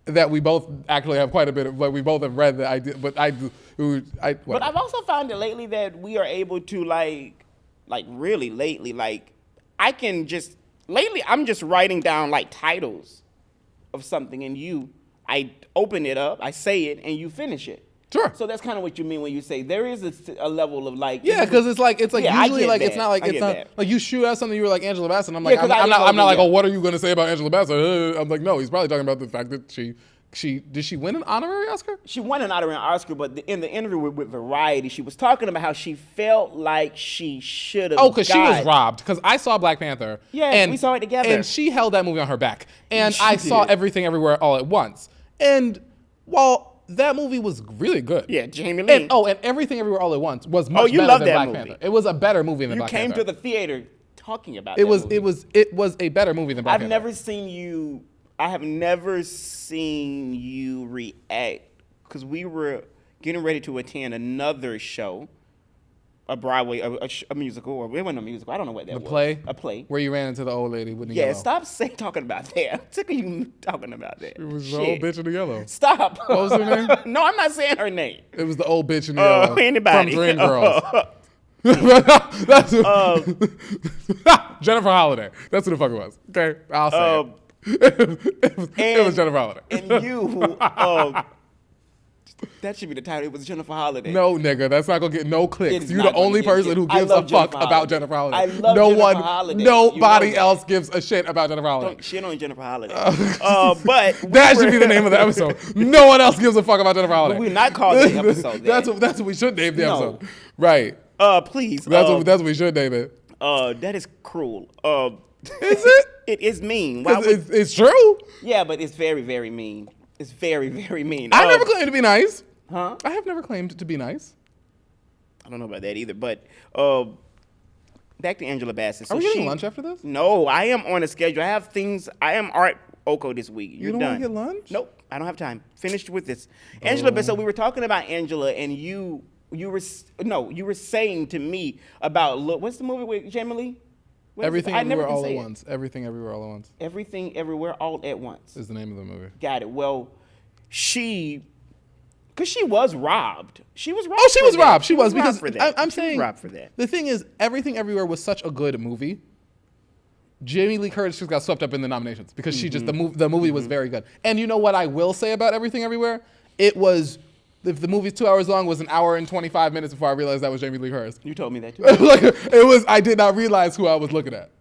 [SPEAKER 1] that we both actually have quite a bit of, like we both have read the idea, but But
[SPEAKER 2] I've also found it lately that we are able to like really lately, like I'm just writing down like titles of something and I open it up, I say it, and you finish it.
[SPEAKER 1] Sure.
[SPEAKER 2] So that's kind of what you mean when you say there is a level of like.
[SPEAKER 1] Yeah, because it's like usually like it's not like like you shoot out something you were like Angela Bassett. And I'm like I'm not like, oh, what are you going to say about Angela Bassett? I'm like, no, he's probably talking about the fact that did she win an honorary Oscar?
[SPEAKER 2] She won an honorary Oscar, but in the interview with Variety, she was talking about how she felt like she should have.
[SPEAKER 1] Oh, because she was robbed. Because I saw Black Panther.
[SPEAKER 2] Yeah, and we saw it together.
[SPEAKER 1] And she held that movie on her back. And I saw Everything Everywhere All at Once. And while that movie was really good.
[SPEAKER 2] Yeah, Jamie Lee.
[SPEAKER 1] And Everything Everywhere All at Once was much better than Black Panther. It was a better movie than Black Panther.
[SPEAKER 2] You came to the theater talking about
[SPEAKER 1] it. It was a better movie than Black Panther.
[SPEAKER 2] I have never seen you react because we were getting ready to attend another show, a Broadway, a musical, or it wasn't a musical. I don't know what that was. A play.
[SPEAKER 1] Where you ran into the old lady with the
[SPEAKER 2] yellow.
[SPEAKER 1] yellow.
[SPEAKER 2] Stop talking about that. I'm sick of you talking about that.
[SPEAKER 1] It was the old bitch in the yellow.
[SPEAKER 2] Stop.
[SPEAKER 1] What was her name?
[SPEAKER 2] No, I'm not saying her name.
[SPEAKER 1] It was the old bitch in the yellow.
[SPEAKER 2] Anybody.
[SPEAKER 1] From Dreamgirls. Jennifer Holliday. That's who the fuck it was. Okay, I'll say it. It was Jennifer Holliday.
[SPEAKER 2] And you, that should be the title. It was Jennifer Holliday.
[SPEAKER 1] No, nigga, that's not gonna get no clicks. You're the only person who gives a fuck about Jennifer Holliday.
[SPEAKER 2] I love Jennifer Holliday.
[SPEAKER 1] Nobody else gives a shit about Jennifer Holliday.
[SPEAKER 2] Don't shit on Jennifer Holliday. But
[SPEAKER 1] that should be the name of the episode. No one else gives a fuck about Jennifer Holliday.
[SPEAKER 2] But we're not calling the episode that.
[SPEAKER 1] That's what we should name the episode. Right.
[SPEAKER 2] Please.
[SPEAKER 1] That's what we should name it.
[SPEAKER 2] That is cruel.
[SPEAKER 1] Is it?
[SPEAKER 2] It is mean.
[SPEAKER 1] It's true.
[SPEAKER 2] Yeah, but it's very, very mean. It's very, very mean.
[SPEAKER 1] I never claimed to be nice.
[SPEAKER 2] Huh?
[SPEAKER 1] I have never claimed to be nice.
[SPEAKER 2] I don't know about that either. But back to Angela Bassett. So
[SPEAKER 1] are we getting lunch after this?
[SPEAKER 2] No, I am on a schedule. I have things. I am Art Oko this week.
[SPEAKER 1] You don't want to get lunch?
[SPEAKER 2] Nope. I don't have time. Finished with this. Angela Bassett. So we were talking about Angela, and you were saying to me about what's the movie with Jamie Lee?
[SPEAKER 1] Everything Everywhere All at Once. Everything Everywhere All at Once.
[SPEAKER 2] Everything Everywhere All at Once
[SPEAKER 1] is the name of the movie.
[SPEAKER 2] Got it. Well, because she was robbed. She was robbed.
[SPEAKER 1] Oh, she was robbed. She was because
[SPEAKER 2] I'm saying robbed for that.
[SPEAKER 1] The thing is, Everything Everywhere was such a good movie. Jamie Lee Curtis just got swept up in the nominations because she just the movie was very good. And you know what I will say about Everything Everywhere? It was. If the movie's 2 hours long, it was an hour and 25 minutes before I realized that was Jamie Lee Curtis.
[SPEAKER 2] You told me that too.
[SPEAKER 1] I did not realize who I was looking at.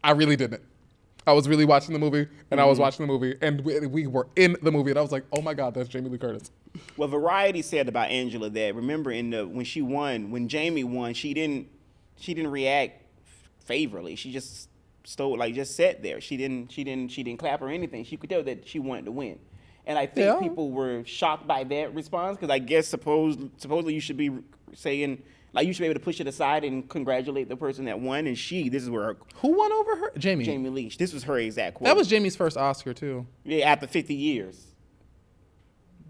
[SPEAKER 1] I really didn't. I was really watching the movie, and I was watching the movie, and we were in the movie, and I was like, oh my God, that's Jamie Lee Curtis.
[SPEAKER 2] Well, Variety said about Angela that, remember when Jamie won, she didn't react favorably. She just just sat there. She didn't clap or anything. She could tell that she wanted to win. And I think people were shocked by that response because I guess supposedly you should be saying, like, you should be able to push it aside and congratulate the person that won. And this is where
[SPEAKER 1] who won over her? Jamie
[SPEAKER 2] Lee. This was her exact quote.
[SPEAKER 1] That was Jamie's first Oscar too.
[SPEAKER 2] Yeah, after 50 years.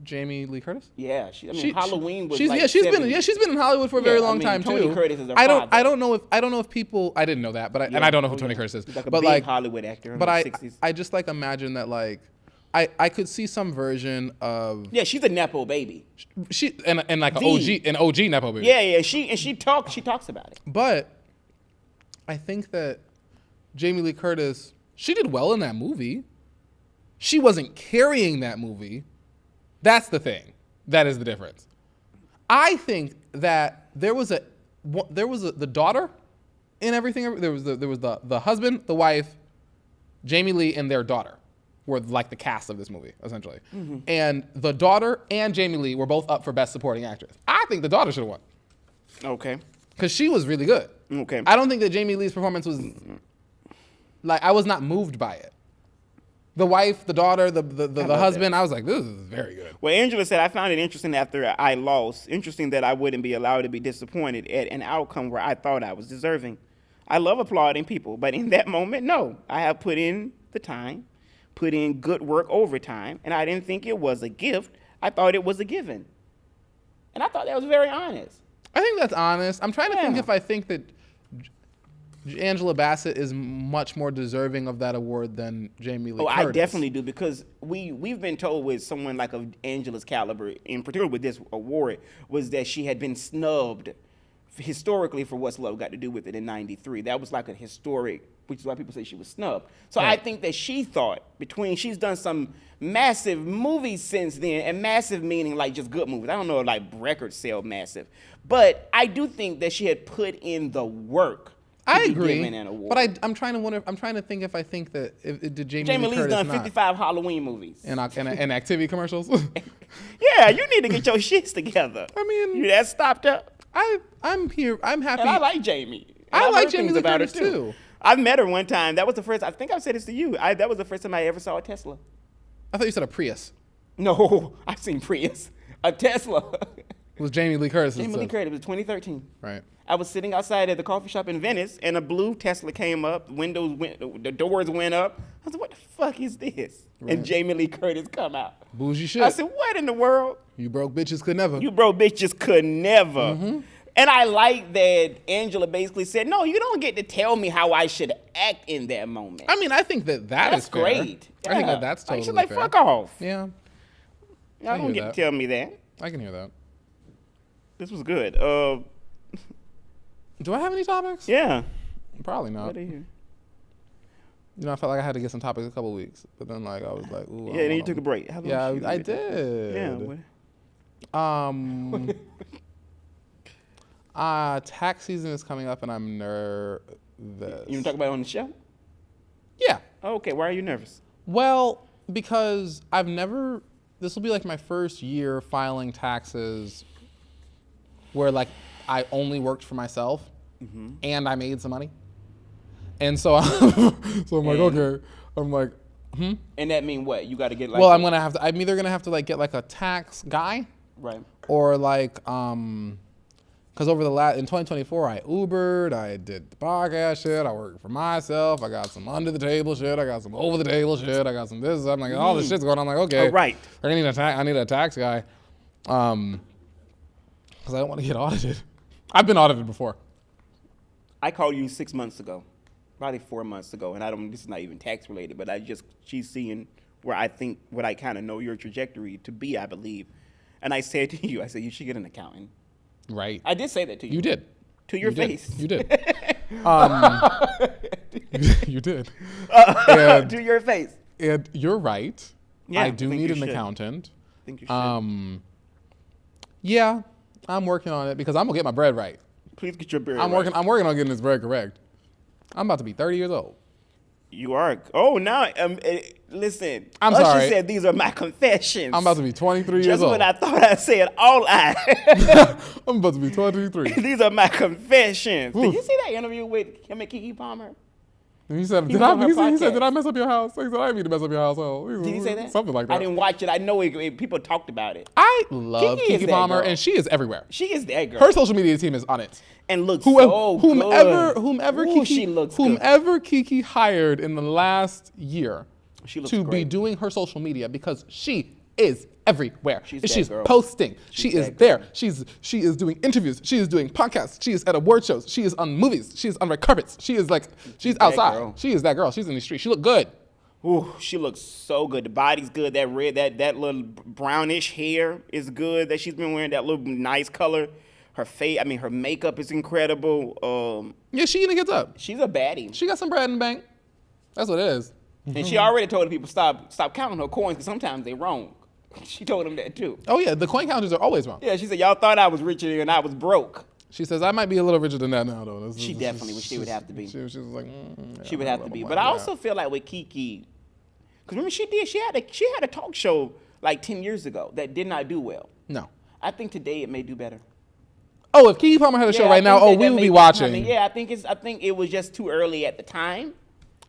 [SPEAKER 1] Jamie Lee Curtis?
[SPEAKER 2] Yeah, Halloween was
[SPEAKER 1] she's been in Hollywood for a very long time
[SPEAKER 2] Tony
[SPEAKER 1] too.
[SPEAKER 2] Curtis is her
[SPEAKER 1] father. I don't know if people. I didn't know that, but I don't know who Tony Curtis is.
[SPEAKER 2] He's like a
[SPEAKER 1] but
[SPEAKER 2] big Hollywood actor.
[SPEAKER 1] But
[SPEAKER 2] in the 60s.
[SPEAKER 1] I just imagine that I could see some version of.
[SPEAKER 2] Yeah, she's a nepo baby.
[SPEAKER 1] She and like an OG nepo baby.
[SPEAKER 2] Yeah. She talks about it.
[SPEAKER 1] But I think that Jamie Lee Curtis, she did well in that movie. She wasn't carrying that movie. That's the thing. That is the difference. I think that there was the daughter in Everything. There was the husband, the wife, Jamie Lee, and their daughter were like the cast of this movie, essentially. And the daughter and Jamie Lee were both up for Best Supporting Actress. I think the daughter should have won.
[SPEAKER 2] Okay.
[SPEAKER 1] Because she was really good.
[SPEAKER 2] Okay.
[SPEAKER 1] I don't think that Jamie Lee's performance was, like, I was not moved by it. The wife, the daughter, the husband, I was like, this is very good.
[SPEAKER 2] Well, Angela said, I found it interesting after I lost. Interesting that I wouldn't be allowed to be disappointed at an outcome where I thought I was deserving. I love applauding people, but in that moment, no. I have put in the time, put in good work overtime, and I didn't think it was a gift. I thought it was a given. And I thought that was very honest.
[SPEAKER 1] I think that's honest. I'm trying to think
[SPEAKER 2] Yeah.
[SPEAKER 1] if I think that Angela Bassett is much more deserving of that award than Jamie Lee Curtis.
[SPEAKER 2] I definitely do, because we've been told with someone like of Angela's caliber, in particular with this award, was that she had been snubbed historically for What's Love Got to Do with It in '93. That was like a historic, which is why people say she was snubbed. So
[SPEAKER 1] Right.
[SPEAKER 2] I think that she thought she's done some massive movies since then, and massive meaning like just good movies. I don't know, like record sale massive. But I do think that she had put in the work.
[SPEAKER 1] I
[SPEAKER 2] be
[SPEAKER 1] agree,
[SPEAKER 2] given an award.
[SPEAKER 1] but I'm trying to wonder. I'm trying to think if I think that did Jamie Lee
[SPEAKER 2] Lee's
[SPEAKER 1] Curtis
[SPEAKER 2] done
[SPEAKER 1] not
[SPEAKER 2] 55 Halloween movies.
[SPEAKER 1] and activity commercials.
[SPEAKER 2] Yeah, you need to get your shits together.
[SPEAKER 1] I mean-
[SPEAKER 2] you that stopped up.
[SPEAKER 1] I'm here. I'm happy.
[SPEAKER 2] And I like Jamie. And
[SPEAKER 1] I
[SPEAKER 2] I've
[SPEAKER 1] like
[SPEAKER 2] heard
[SPEAKER 1] Jamie
[SPEAKER 2] things
[SPEAKER 1] Lee
[SPEAKER 2] about her,
[SPEAKER 1] Curtis, too.
[SPEAKER 2] I've met her one time. That was the first. I think I've said this to you. That was the first time I ever saw a Tesla.
[SPEAKER 1] I thought you said a Prius.
[SPEAKER 2] No, I've seen Prius. A Tesla.
[SPEAKER 1] It was Jamie Lee Curtis.
[SPEAKER 2] Jamie Lee Curtis. It was 2013.
[SPEAKER 1] Right.
[SPEAKER 2] I was sitting outside at the coffee shop in Venice, and a blue Tesla came up. The doors went up. I said, "What the fuck is this?"
[SPEAKER 1] Right.
[SPEAKER 2] And Jamie Lee Curtis come out.
[SPEAKER 1] Bougie shit.
[SPEAKER 2] I said, "What in the world?
[SPEAKER 1] You broke bitches could never.
[SPEAKER 2] You broke bitches could never." And I like that Angela basically said, "No, you don't get to tell me how I should act in that moment."
[SPEAKER 1] I mean, I think that
[SPEAKER 2] That's
[SPEAKER 1] is fair.
[SPEAKER 2] great.
[SPEAKER 1] I think
[SPEAKER 2] Yeah.
[SPEAKER 1] that that's totally
[SPEAKER 2] She's like,
[SPEAKER 1] fair.
[SPEAKER 2] fuck off.
[SPEAKER 1] Yeah,
[SPEAKER 2] Y'all don't
[SPEAKER 1] hear
[SPEAKER 2] get
[SPEAKER 1] that.
[SPEAKER 2] to tell me that.
[SPEAKER 1] I can hear that.
[SPEAKER 2] This was good.
[SPEAKER 1] Do I have any topics?
[SPEAKER 2] Yeah.
[SPEAKER 1] Probably not.
[SPEAKER 2] What are you?
[SPEAKER 1] You know, I felt like I had to get some topics a couple weeks, but then like I was like, ooh.
[SPEAKER 2] Yeah, then you took a break. How long
[SPEAKER 1] Yeah,
[SPEAKER 2] did you
[SPEAKER 1] I
[SPEAKER 2] do that?
[SPEAKER 1] did.
[SPEAKER 2] Yeah.
[SPEAKER 1] Tax season is coming up, and I'm nervous.
[SPEAKER 2] You want to talk about it on the show?
[SPEAKER 1] Yeah.
[SPEAKER 2] Oh, okay. Why are you nervous?
[SPEAKER 1] Well, because this will be like my first year filing taxes where like I only worked for myself and I made some money. And so I'm like, okay. I'm like,
[SPEAKER 2] And that mean what? You got to get like.
[SPEAKER 1] well, I'm either gonna have to like get like a tax guy
[SPEAKER 2] Right.
[SPEAKER 1] or like, because in 2024 I Ubered, I did the podcast shit, I worked for myself, I got some under the table shit, I got some over the table shit, I got some this. I'm like, all this shit's going on. I'm like, okay,
[SPEAKER 2] Oh, right.
[SPEAKER 1] I need a tax guy, because I don't want to get audited. I've been audited before.
[SPEAKER 2] I called you 6 months ago, probably 4 months ago, and this is not even tax related, but she's seeing where I think what I kind of know your trajectory to be, I believe. And I said to you, you should get an accountant.
[SPEAKER 1] Right.
[SPEAKER 2] I did say that to you.
[SPEAKER 1] You did.
[SPEAKER 2] To your
[SPEAKER 1] You did.
[SPEAKER 2] face.
[SPEAKER 1] You did. You did. And-
[SPEAKER 2] to your face.
[SPEAKER 1] And you're right.
[SPEAKER 2] Yeah,
[SPEAKER 1] I do
[SPEAKER 2] think
[SPEAKER 1] need
[SPEAKER 2] you
[SPEAKER 1] an
[SPEAKER 2] should.
[SPEAKER 1] accountant.
[SPEAKER 2] I think you should.
[SPEAKER 1] Yeah, I'm working on it because I'm gonna get my bread right.
[SPEAKER 2] Please get your beard
[SPEAKER 1] I'm
[SPEAKER 2] right.
[SPEAKER 1] working on getting this bread correct. I'm about to be 30 years old.
[SPEAKER 2] You are. Oh, now, listen.
[SPEAKER 1] I'm
[SPEAKER 2] Usher
[SPEAKER 1] sorry.
[SPEAKER 2] said these are my confessions.
[SPEAKER 1] I'm about to be 23 years
[SPEAKER 2] Just
[SPEAKER 1] old.
[SPEAKER 2] when I thought I said all I.
[SPEAKER 1] I'm about to be 23.
[SPEAKER 2] These are my confessions.
[SPEAKER 1] Oof.
[SPEAKER 2] Did you see that interview with him and Keke Palmer?
[SPEAKER 1] And he said,
[SPEAKER 2] He was on her
[SPEAKER 1] he said,
[SPEAKER 2] podcast.
[SPEAKER 1] did I mess up your house? He said, I didn't mean to mess up your household.
[SPEAKER 2] Did he say that?
[SPEAKER 1] Something like that.
[SPEAKER 2] I didn't watch it. I know people talked about it.
[SPEAKER 1] I love
[SPEAKER 2] Keke is
[SPEAKER 1] Keke
[SPEAKER 2] that
[SPEAKER 1] Palmer,
[SPEAKER 2] girl.
[SPEAKER 1] and she is everywhere.
[SPEAKER 2] She is that girl.
[SPEAKER 1] Her social media team is on it.
[SPEAKER 2] and looks
[SPEAKER 1] whomever
[SPEAKER 2] Ooh, she looks good.
[SPEAKER 1] whomever Keke hired in the last year
[SPEAKER 2] She looks
[SPEAKER 1] to be
[SPEAKER 2] great.
[SPEAKER 1] doing her social media, because she is everywhere.
[SPEAKER 2] She's
[SPEAKER 1] And
[SPEAKER 2] that
[SPEAKER 1] she's
[SPEAKER 2] girl.
[SPEAKER 1] posting. She
[SPEAKER 2] She's
[SPEAKER 1] is
[SPEAKER 2] that
[SPEAKER 1] there.
[SPEAKER 2] girl.
[SPEAKER 1] She is doing interviews. She is doing podcasts. She is at award shows. She is on movies. She is on red carpets. She is like, she's
[SPEAKER 2] that
[SPEAKER 1] outside.
[SPEAKER 2] girl.
[SPEAKER 1] She is that girl. She's in the street. She look good.
[SPEAKER 2] Ooh, she looks so good. The body's good. That red, that little brownish hair is good that she's been wearing. That little nice color. Her face, her makeup is incredible.
[SPEAKER 1] Yeah, she even gets up.
[SPEAKER 2] She's a baddie.
[SPEAKER 1] She got some bread in the bank. That's what it is.
[SPEAKER 2] And she already told the people stop counting her coins because sometimes they're wrong. She told them that too.
[SPEAKER 1] Oh yeah, the coin counters are always wrong.
[SPEAKER 2] Yeah, she said, y'all thought I was richer and I was broke.
[SPEAKER 1] She says, I might be a little richer than that now, though.
[SPEAKER 2] She definitely would. She would have to be.
[SPEAKER 1] She was like,
[SPEAKER 2] She would have to be. But I also feel like with Keke, Because remember, she had a talk show like 10 years ago that did not do well.
[SPEAKER 1] No.
[SPEAKER 2] I think today it may do better.
[SPEAKER 1] Oh, if Keke Palmer had a show right now, we would be watching.
[SPEAKER 2] Yeah, I think it was just too early at the time.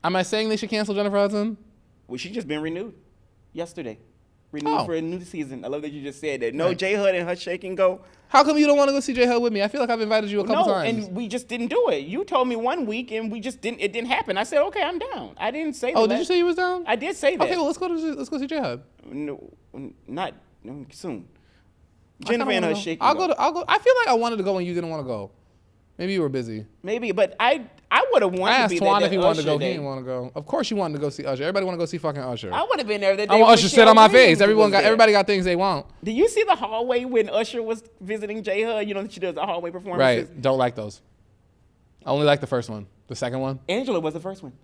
[SPEAKER 1] Am I saying they should cancel Jennifer Hudson?
[SPEAKER 2] Well, she just been renewed yesterday. Renewed for a new season. I love that you just said that. No, J Hud and her shake and go.
[SPEAKER 1] How come you don't want to go see J Hud with me? I feel like I've invited you a couple times.
[SPEAKER 2] And we just didn't do it. You told me one week, and it didn't happen. I said, okay, I'm down. I didn't say that.
[SPEAKER 1] Oh, did you say you was down?
[SPEAKER 2] I did say that.
[SPEAKER 1] Okay, well, let's go see J Hud.
[SPEAKER 2] No, not soon. Jennifer and her shake.
[SPEAKER 1] I'll go. I feel like I wanted to go when you didn't want to go. Maybe you were busy.
[SPEAKER 2] Maybe, but I would have wanted to be there.
[SPEAKER 1] I asked Twan if he wanted to go. He didn't want to go. Of course you wanted to go see Usher. Everybody want to go see fucking Usher.
[SPEAKER 2] I would have been there that day.
[SPEAKER 1] I want Usher to sit on my face. Everybody got things they want.
[SPEAKER 2] Did you see the hallway when Usher was visiting J Hud? You know that she does the hallway performances.
[SPEAKER 1] Right. Don't like those. I only like the first one. The second one.
[SPEAKER 2] Angela was the first one.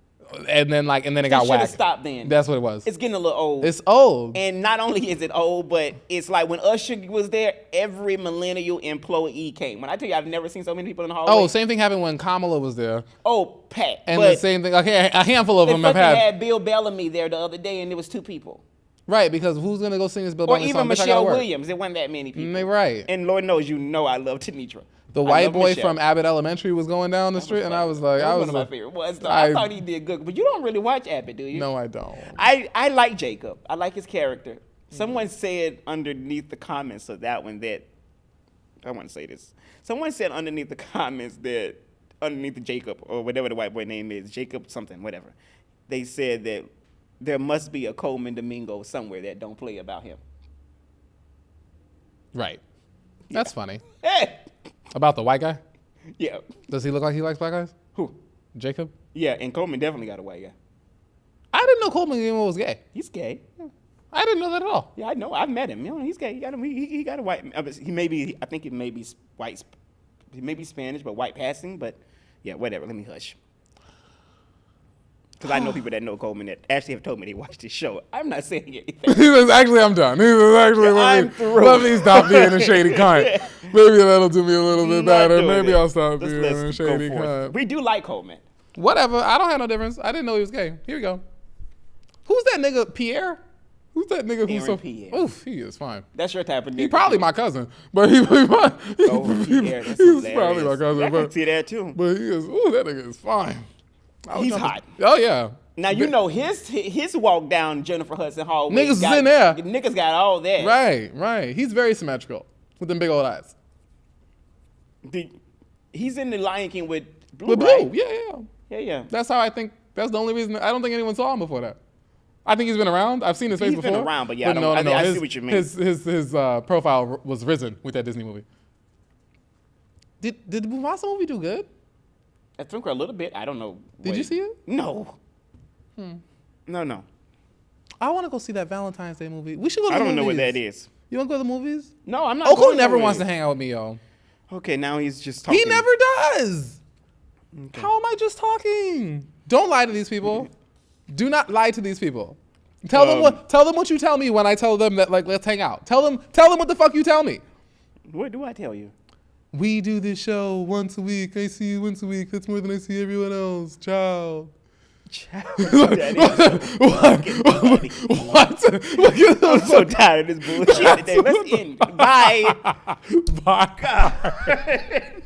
[SPEAKER 1] And then it got whacked.
[SPEAKER 2] Stopped then.
[SPEAKER 1] That's what it was.
[SPEAKER 2] It's getting a little old.
[SPEAKER 1] It's old.
[SPEAKER 2] And not only is it old, but it's like when Usher was there, every millennial employee came. When I tell you, I've never seen so many people in the hallway.
[SPEAKER 1] Oh, same thing happened when Kamala was there.
[SPEAKER 2] Oh, Pat.
[SPEAKER 1] And the same thing. Okay, a handful of them have had.
[SPEAKER 2] They had Bill Bellamy there the other day, and it was 2 people.
[SPEAKER 1] Right, because who's gonna go sing this Bill Bellamy song?
[SPEAKER 2] Or even Michelle Williams. There wasn't that many people.
[SPEAKER 1] They right.
[SPEAKER 2] And Lord knows, I love Tanitra.
[SPEAKER 1] The white boy from Abbott Elementary was going down the street, and I was like,
[SPEAKER 2] one of my favorite ones. I thought he did good, but you don't really watch Abbott, do you?
[SPEAKER 1] No, I don't.
[SPEAKER 2] I like Jacob. I like his character. Someone said underneath the comments of that one that I want to say this. Someone said underneath the comments that underneath the Jacob or whatever the white boy name is, Jacob something, whatever. They said that there must be a Coleman Domingo somewhere that don't play about him.
[SPEAKER 1] Right. That's funny.
[SPEAKER 2] Hey.
[SPEAKER 1] About the white guy?
[SPEAKER 2] Yeah.
[SPEAKER 1] Does he look like he likes black guys?
[SPEAKER 2] Who?
[SPEAKER 1] Jacob?
[SPEAKER 2] Yeah, and Coleman definitely got a white guy.
[SPEAKER 1] I didn't know Coleman was gay.
[SPEAKER 2] He's gay. Yeah.
[SPEAKER 1] I didn't know that at all.
[SPEAKER 2] Yeah, I know. I've met him. He's gay. He got a white. He may be. I think it may be white. He may be Spanish, but white passing. But yeah, whatever. Let me hush. Because I know people that know Coleman that actually have told me they watched his show. I'm not saying anything.
[SPEAKER 1] He says, actually, I'm done. He says, actually, let me stop being a shady cunt. Maybe that'll do me a little bit better. Maybe I'll stop being a shady cunt.
[SPEAKER 2] We do like Coleman.
[SPEAKER 1] Whatever. I don't have no difference. I didn't know he was gay. Here we go. Who's that nigga, Pierre? Who's that nigga who's so...
[SPEAKER 2] Pierre.
[SPEAKER 1] Oof, he is fine.
[SPEAKER 2] That's your type of nigga.
[SPEAKER 1] He probably my cousin, but he's
[SPEAKER 2] Pierre, that's
[SPEAKER 1] probably my cousin.
[SPEAKER 2] I can see that too.
[SPEAKER 1] But he is... Ooh, that nigga is fine.
[SPEAKER 2] He's hot.
[SPEAKER 1] Oh, yeah.
[SPEAKER 2] Now, you know his walk down Jennifer Hudson hallway.
[SPEAKER 1] Niggas is in there.
[SPEAKER 2] Niggas got all that.
[SPEAKER 1] Right. He's very symmetrical with them big old eyes.
[SPEAKER 2] He's in the Lion King with Blue,
[SPEAKER 1] With
[SPEAKER 2] right?
[SPEAKER 1] Blue, yeah.
[SPEAKER 2] Yeah.
[SPEAKER 1] That's how I think. That's the only reason. I don't think anyone saw him before that. I think he's been around. I've seen his face before.
[SPEAKER 2] He's been around, but yeah,
[SPEAKER 1] no.
[SPEAKER 2] I see what you mean.
[SPEAKER 1] His profile was risen with that Disney movie. Did the Mufasa movie do good?
[SPEAKER 2] I think a little bit. I don't know.
[SPEAKER 1] Did you see it?
[SPEAKER 2] No. No.
[SPEAKER 1] I want to go see that Valentine's Day movie. We should go to the movies.
[SPEAKER 2] I don't know what that is.
[SPEAKER 1] You want to go to the movies?
[SPEAKER 2] No, I'm not.
[SPEAKER 1] Oko never wants to hang out with me, yo.
[SPEAKER 2] Okay, now he's just talking.
[SPEAKER 1] He never does. Okay. How am I just talking? Don't lie to these people. Do not lie to these people. Tell them what you tell me when I tell them that, like, let's hang out. Tell them what the fuck you tell me.
[SPEAKER 2] What do I tell you?
[SPEAKER 1] We do this show once a week. I see you once a week. That's more than I see everyone else. Ciao.
[SPEAKER 2] What? I'm so tired of this bullshit today. Let's end. Bye.
[SPEAKER 1] Bye.